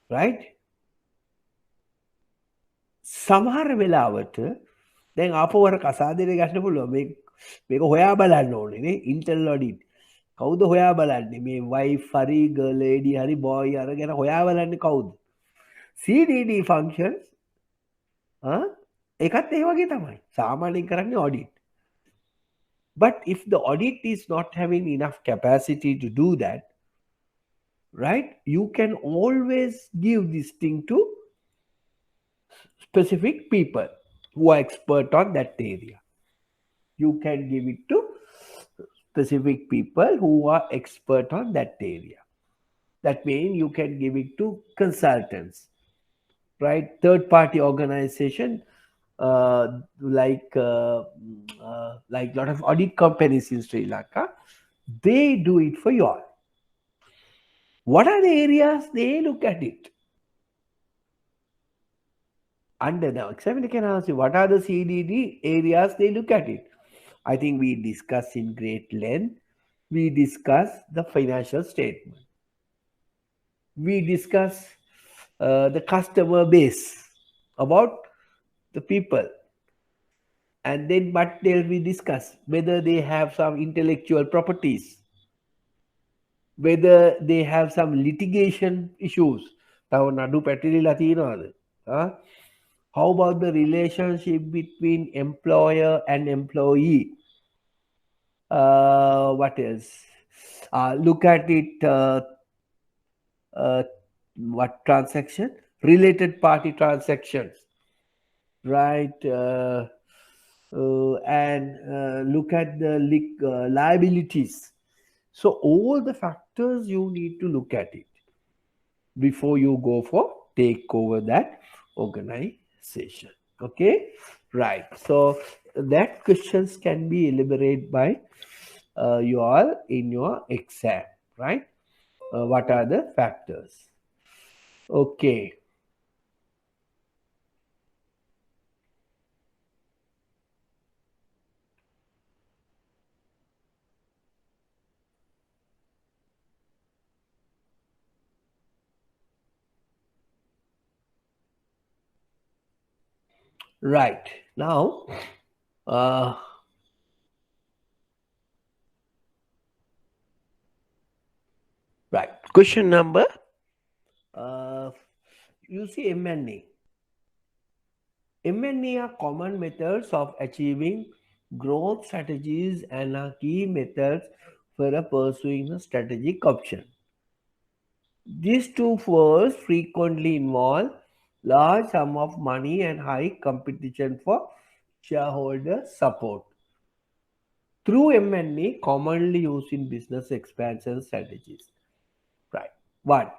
Right? සමහර වෙලාවට දැන් ආපහු අර කසාදෙට ගන්න පුළුවන් මේක හොයා බලන්න ඕනේ නේ ඉන්ටර්නල් ඔඩිට් කවුද හොයා බලන්නේ මේ වයිෆ් හරි ගර්ල් ලේඩි හරි බොයි අරගෙන හොයා බලන්නේ කවුද CDD functions ඒකත් ඒ වගේ තමයි සාමාන්‍යයෙන් කරන්නේ audit. But if the audit is not having enough capacity to do that, right, you can always give this thing to specific people who are expert on that area. You can give it to specific people who are expert on that area. That means you can give it to consultants, right? Third party organization like lot of audit companies in Sri Lanka, they do it for you all. What are the areas they look at it? Under the examiner can ask you, what are the CDD areas they look at it? I think we discussed in great length. We discussed the financial statement. We discussed the customer base, about the people. And then what else we discuss? Whether they have some intellectual properties, whether they have some litigation issues. How about the relationship between employer and employee? What else? Look at it. What transaction? Related party transactions, right? And look at the liabilities. So all the factors you need to look at it before you go for take over that organization. Okay, right. So that questions can be elaborated by you all in your exam, right? What are the factors? Okay. Right. Now, right. Question number, you see M&A. M&A are common methods of achieving growth strategies and are key methods for pursuing a strategic option. These two first frequently involve large sum of money and high competition for shareholder support. Through M&A, commonly used in business expansion strategies. Right. One.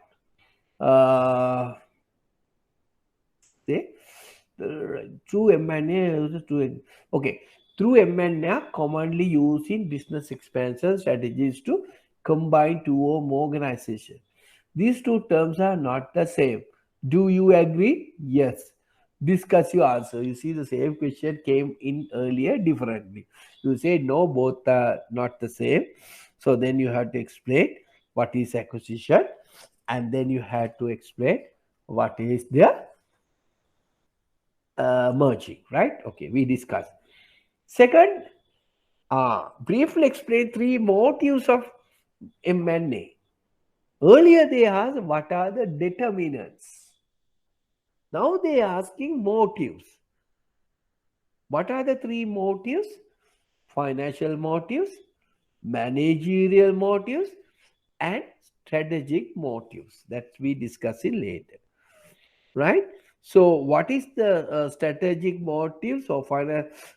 Through M&A, okay. Through M&A are commonly used in business expansion strategies to combine two or more organizations. These two terms are not the same. Do you agree? Yes. Discuss your answer. You see the same question came in earlier differently. You say no, both are not the same. So then you have to explain what is acquisition, and then you have to explain what is the merging, right? Okay, we discussed. Second, briefly explain three motives of M&A. Earlier they asked what are the determinants. Now they are asking motives. What are the three motives? Financial motives, managerial motives, and strategic motives that we discuss in later. Right? So, what is the strategic motives or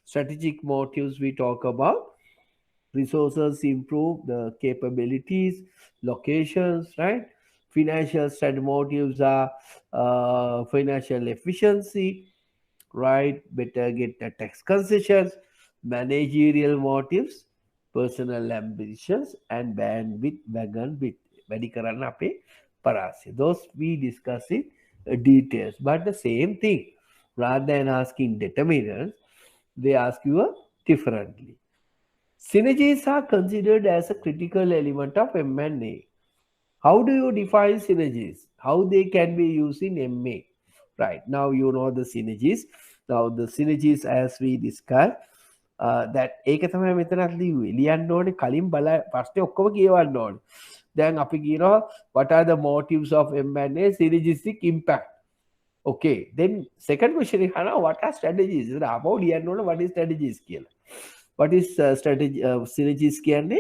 strategic motives we talk about? Resources improve the capabilities, locations, right? Financial strategic motives are financial efficiency, right? Better get the tax concessions, managerial motives, personal ambitions, and bandwidth wagon with වැඩි කරන්න අපේ පරාසය. Those we discuss in details, but the same thing. Rather than asking determinants, they ask you differently. Synergies are considered as a critical element of M&A. How do you define synergies? How they can be used in MA? Right, now you know the synergies. Now the synergies as we discussed, that ඒක තමයි මෙතනත් ලියුවේ. ලියන්න ඕනේ කලින් බල ප්‍රශ්නේ ඔක්කොම කියවන්න ඕනේ. දැන් අපි කියනවා what are the motives of M&A synergistic impact. Okay, then second question is what are strategies? අපෝ ලියන්න ඕනේ what is strategies කියලා. What is strategy? Synergies කියන්නේ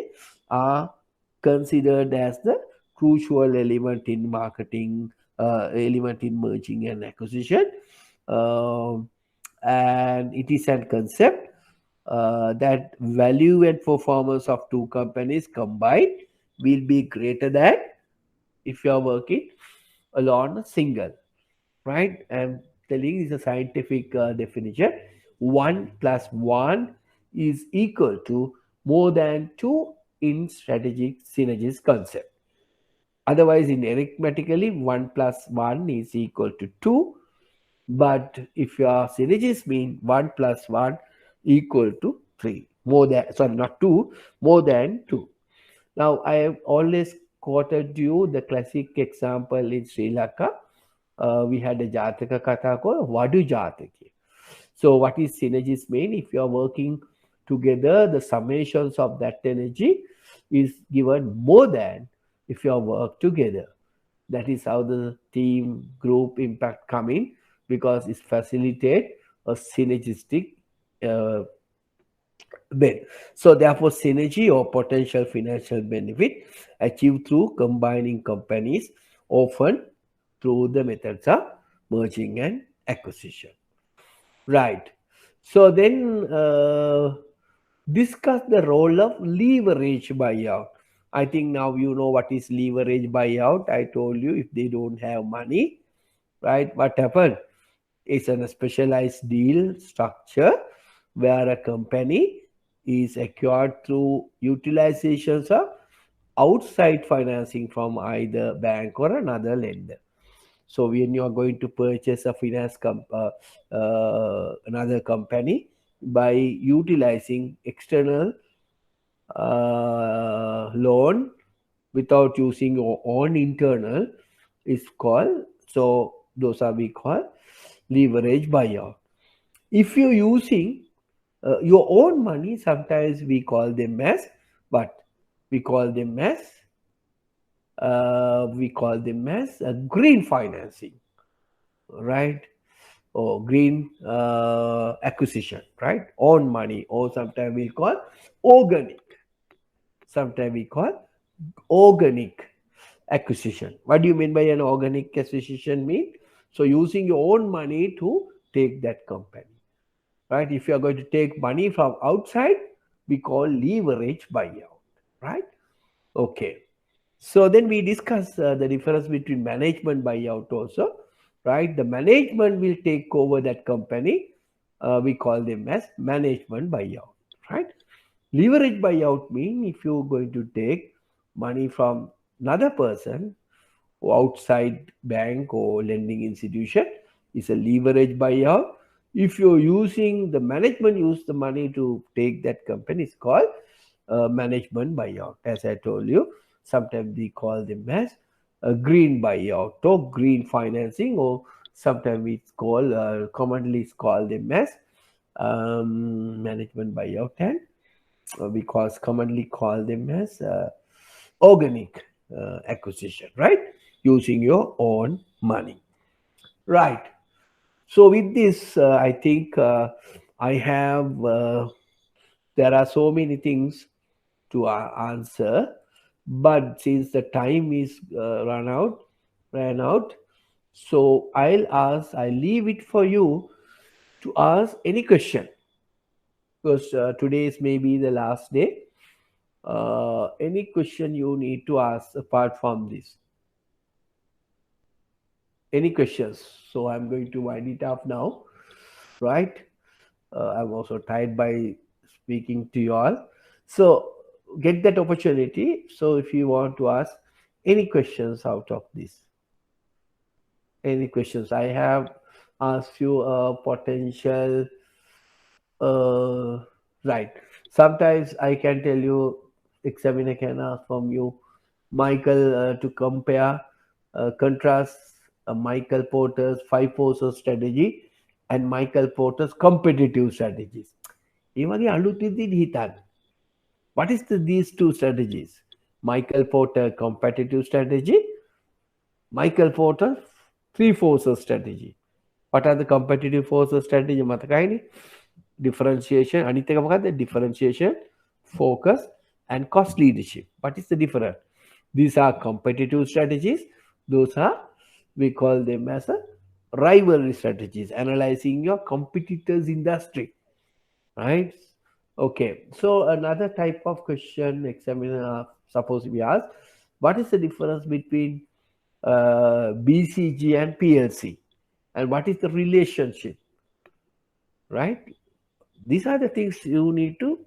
are considered as the crucial element in marketing, element in merging and acquisition, and it is a concept that value and performance of two companies combined will be greater than if you are working alone a single, right? I'm telling is a scientific definition. 1 plus 1 is equal to more than 2 in strategic synergies concept. Otherwise, in arithmetically, 1 plus 1 is equal to 2. But if your synergies mean 1 plus 1 equal to 3. More than, sorry, not 2, more than 2. Now, I have always quoted you the classic example in Sri Lanka. We had a Jataka Katha called Vadu Jataki. So, what is synergies mean? If you are working together, the summations of that energy is given more than if you work together. That is how the team group impact come in, because it facilitate a synergistic benefit. So therefore, synergy or potential financial benefit achieved through combining companies, often through the methods of merging and acquisition. Right. So then discuss the role of leverage buyout. I think now you know what is leverage buyout. I told you if they don't have money, right, what happened? It's a specialized deal structure where a company is acquired through utilizations of outside financing from either bank or another lender. So when you are going to purchase a another company by utilizing external loan without using your own internal is called, so those are we call leverage buyout. If you're using your own money, sometimes we call them as green financing, right? Or green acquisition, right? Own money, or sometimes we call organic. Sometimes we call organic acquisition. What do you mean by an organic acquisition mean? So using your own money to take that company, right? If you are going to take money from outside, we call leverage buyout, right? Okay. So then we discuss the difference between management buyout also, right? The management will take over that company. We call them as management buyout, right? Leverage buyout means if you're going to take money from another person or outside bank or lending institution, it's a leverage buyout. If you're using the management, use the money to take that company, it's called management buyout. As I told you, sometimes we call them as a green buyout or green financing, or sometimes it's called commonly it's called them as management buyout, and because commonly call them as organic acquisition, right? Using your own money, right? So with this, I think I have. There are so many things to answer, but since the time is ran out, so I'll leave it for you to ask any question, because today is maybe the last day. Any question you need to ask apart from this? Any questions? So I'm going to wind it up now, right? I'm also tired by speaking to you all. So get that opportunity. So if you want to ask any questions out of this, any questions, I have asked you a potential. Right. Sometimes I can tell you, examiner can ask from you, Michael, to compare, contrast Michael Porter's five forces strategy and Michael Porter's competitive strategies. Even the what is these two strategies? Michael Porter competitive strategy, Michael Porter three forces strategy. What are the competitive forces strategy? Differentiation, the differentiation, focus, and cost leadership. What is the difference? These are competitive strategies. Those are, we call them as a rivalry strategies, analyzing your competitors' industry, right? Okay, so another type of question examiner, suppose we ask, what is the difference between BCG and PLC, and what is the relationship, right? These are the things you need to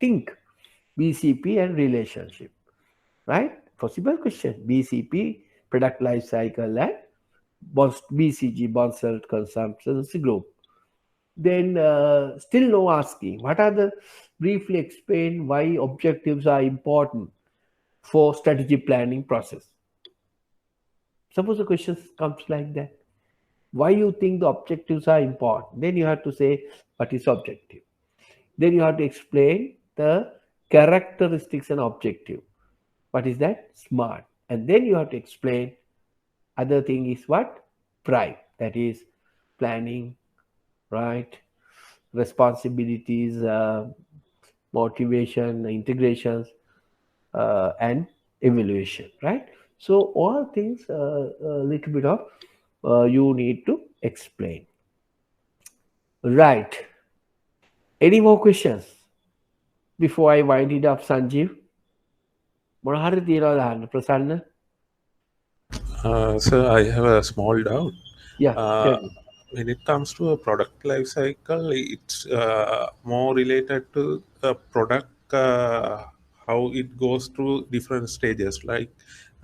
think. BCP and relationship, right? Possible question. BCP, product life cycle, and BCG, Bonsall consumption group. Then still no asking. What are the, briefly explain why objectives are important for strategy planning process. Suppose the question comes like that. Why you think the objectives are important? Then you have to say what is objective. Then you have to explain the characteristics and objective. What is that? SMART. And then you have to explain other thing is what? PRIME. That is planning, right? Responsibilities, motivation, integrations, and evaluation, right? So all things a little bit of you need to explain. Right. Any more questions before I wind it up, Sanjeev? මොනහරි තියනවද අහන්න ප්‍රසන්න? Sir, I have a small doubt. Yeah, Uh, tell me. when it comes to a product life cycle, it's more related to a product, how it goes through different stages like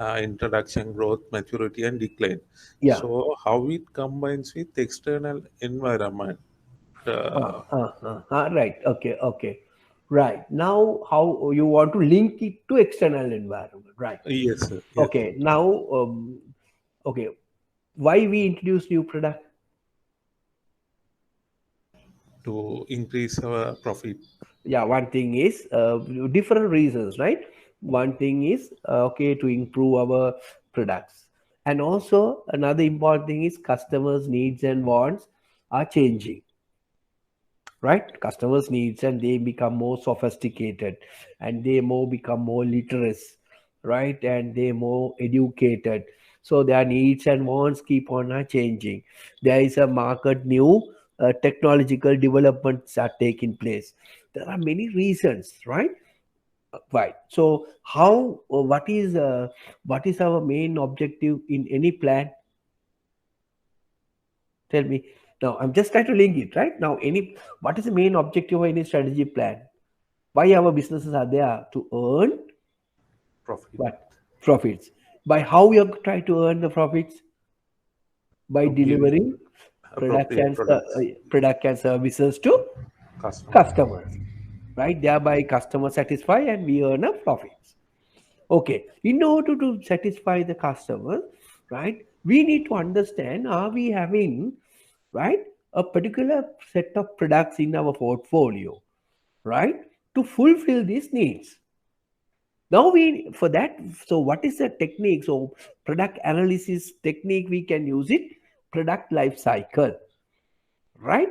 introduction, growth, maturity, and decline. Yeah. So, how it combines with external environment. Right. Okay. Right. Now, how you want to link it to external environment, right? Yes, sir. Yes. Okay. Now, okay. Why we introduce new product? To increase our profit. Yeah. One thing is different reasons, right? One thing is okay, to improve our products, and also another important thing is customers' needs and wants are changing, right? Customers needs, and they become more sophisticated, and they become more literate, right? And they more educated, so their needs and wants keep on changing. There is a market, new technological developments are taking place. There are many reasons, right? Right. So how what is our main objective in any plan? Tell me. Now, I'm just trying to link it, right? Now, what is the main objective of any strategy plan? Why our businesses are there? To earn Profit. what? Profits. By how we are trying to earn the profits? By delivering products and product and services to customers, right? Thereby customer satisfy and we earn a profits. Okay. In order to satisfy the customer, right, we need to understand, are we having, right, a particular set of products in our portfolio, right, to fulfill these needs. Now for that, so what is the technique? So product analysis technique, we can use it, product life cycle, right?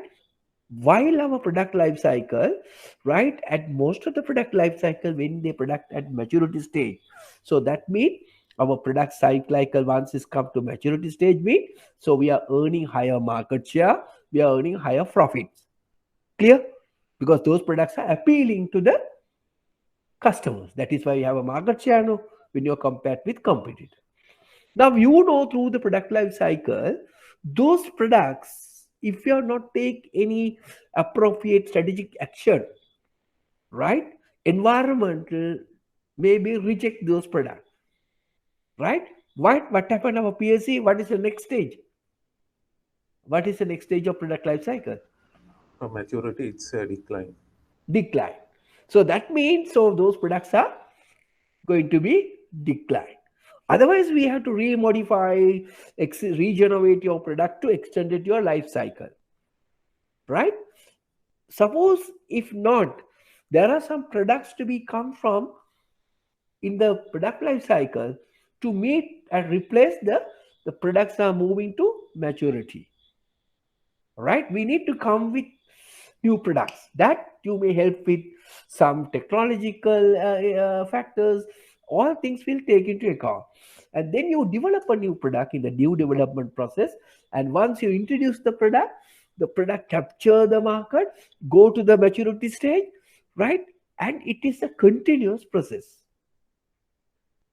While our product life cycle, right, at most of the product life cycle, when the product at maturity stage, so that means our product cycle once it's come to maturity stage mean, so we are earning higher market share, we are earning higher profits. Clear? Because those products are appealing to the customers. That is why you have a market share now when you're compared with competitors. Now you know through the product life cycle, those products, if you are not take any appropriate strategic action, right? Environmental maybe reject those products, right? What happened our PSC? What is the next stage? What is the next stage of product life cycle? Maturity, it's a decline. Decline. So that means so those products are going to be decline. Otherwise, we have to remodify, regenerate your product to extend it your life cycle, right? Suppose if not, there are some products to be come from in the product life cycle to meet and replace the products are moving to maturity, right? We need to come with new products that you may help with some technological factors. All things will take into account, and then you develop a new product in the new development process. And once you introduce the product capture the market, go to the maturity stage, right? And it is a continuous process.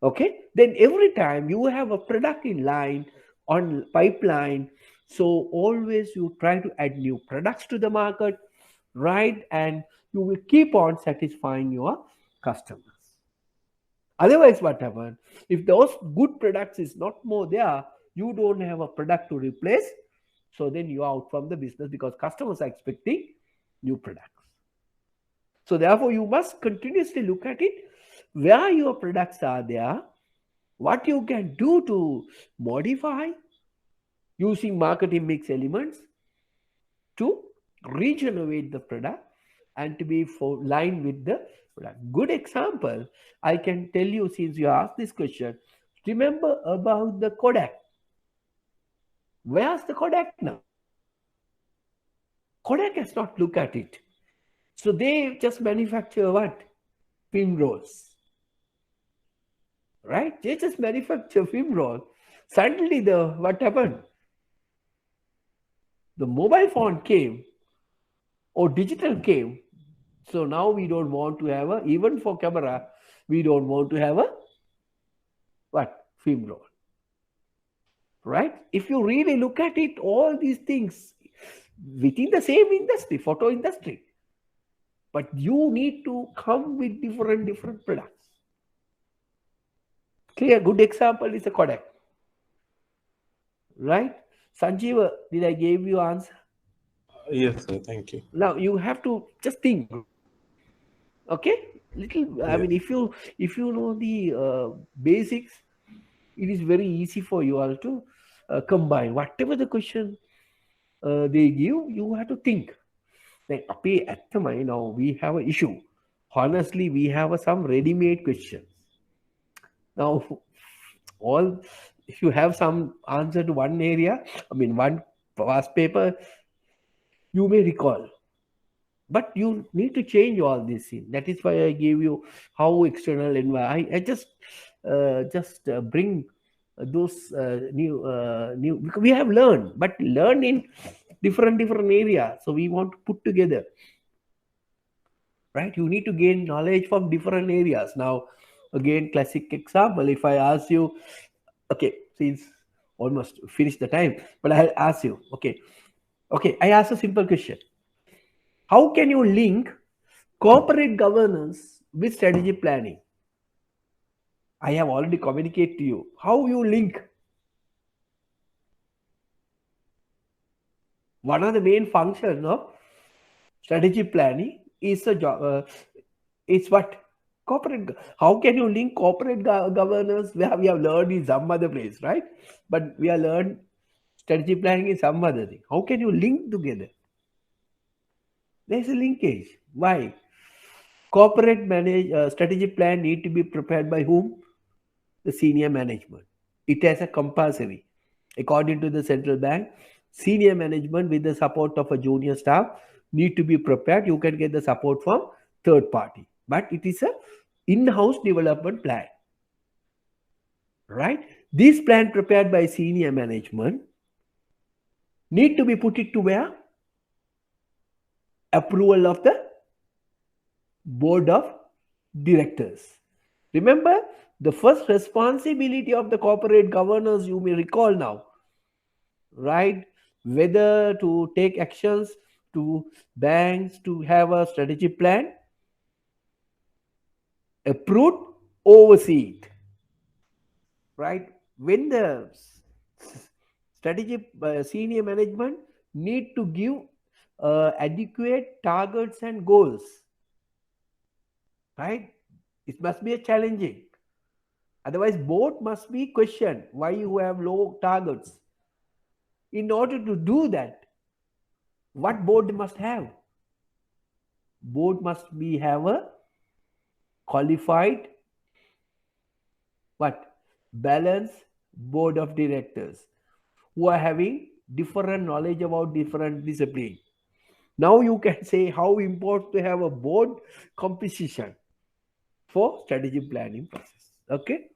Okay, then every time you have a product in line on pipeline, so always you try to add new products to the market, right? And you will keep on satisfying your customers. Otherwise, what happens if those good products is not more there, you don't have a product to replace, so then you are out from the business because customers are expecting new products. So therefore you must continuously look at it, where your products are there, what you can do to modify using marketing mix elements to regenerate the product and to be line with the product. Good example, I can tell you since you asked this question, remember about the Kodak. Where's the Kodak now? Kodak has not looked at it. So they just manufacture what? Film rolls. Right? They just manufacture film roll. Suddenly what happened? The mobile phone came or digital came. So now we don't want to have even for camera, we don't want to have what? Film roll. Right? If you really look at it, all these things within the same industry, photo industry. But you need to come with different products. Clear? Good example is a Kodak. Right? Sanjeeva, did I give you answer? Yes, sir. Thank you. Now you have to just think. Okay? Little. I mean, if you know the basics, it is very easy for you all to combine whatever the question they give. You have to think. Like, now we have an issue. Honestly, we have some ready-made questions. Now, if you have some answer to one area, I mean, one past paper, you may recall. But you need to change all this in. That is why I gave you how external environment. I just bring those new because we have learned, but learn in different areas. So we want to put together. Right? You need to gain knowledge from different areas. Now, again, classic example. If I ask you, okay, since almost finished the time, but I'll ask you, okay, I ask a simple question. How can you link corporate governance with strategy planning? I have already communicated to you. How you link? One of the main functions of strategy planning is a job. It's what? Corporate. How can you link corporate governance where we have learned in some other place, right? But we have learned Strategy planning is some other thing. How can you link together? There's a linkage. Why? Corporate strategic plan need to be prepared by whom? The senior management. It has a compulsory. According to the central bank, senior management with the support of a junior staff need to be prepared. You can get the support from third party, but it is a in-house development plan. Right? This plan prepared by senior management need to be put it to where? Approval of the board of directors. Remember, the first responsibility of the corporate governors, you may recall now, right? Whether to take actions to banks to have a strategic plan, approved, oversee it, right? When the strategic senior management need to give adequate targets and goals, right? It must be a challenging. Otherwise, board must be questioned why you have low targets. In order to do that, what board must have? Board must have a qualified, what? Balanced board of directors who are having different knowledge about different discipline. Now you can say how important to have a board composition for strategic planning process. Okay,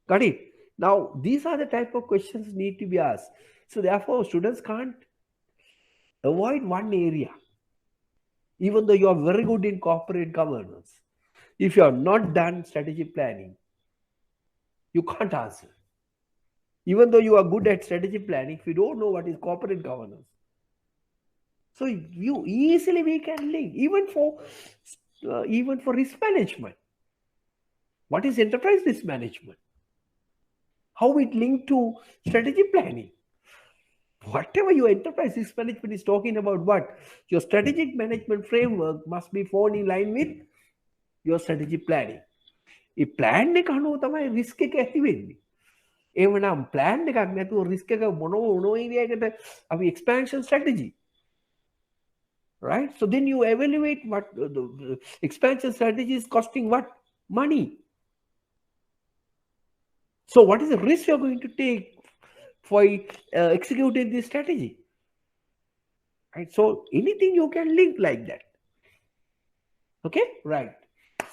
got it? Now these are the type of questions need to be asked. So therefore, students can't avoid one area. Even though you are very good in corporate governance, if you have not done strategic planning, you can't answer. Even though you are good at strategic planning, if you don't know what is corporate governance, so you easily we can link even for risk management. What is enterprise risk management? How it linked to strategic planning? Whatever your enterprise risk management is talking about, what your strategic management framework must be fallen in line with your strategic planning. A plan එක අනුව තමයි risk එක ඇති වෙන්නේ. එහෙමනම් plan එකක් නැතුව risk එක මොන ඒරියායකට අපි expansion strategy. Right? So then you evaluate what the expansion strategy is costing what? Money. So what is the risk you're going to take for executing this strategy? Right? So anything you can link like that. Okay? Right.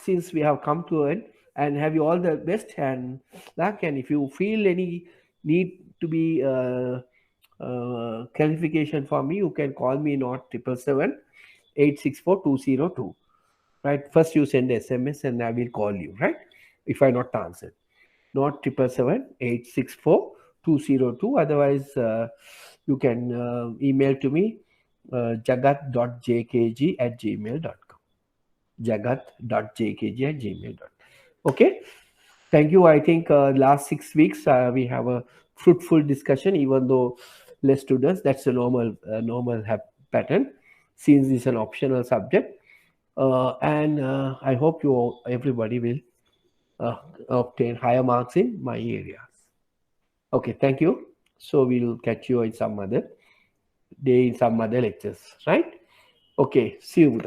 Since we have come to it, and have you all the best and luck, and if you feel any need to be clarification for me, you can call me not 777-864-202. Right? First you send SMS and I will call you, right? If I not answered. Not 777-864-202. Otherwise, you can email to me jagat.jkg@gmail.com. jagat.jkg@gmail.com. Okay. Thank you. I think last 6 weeks we have a fruitful discussion, even though less students. That's a normal pattern, since it's an optional subject. And I hope everybody will obtain higher marks in my areas. Okay, thank you. So we'll catch you in some other day in some other lectures, right? Okay, see you.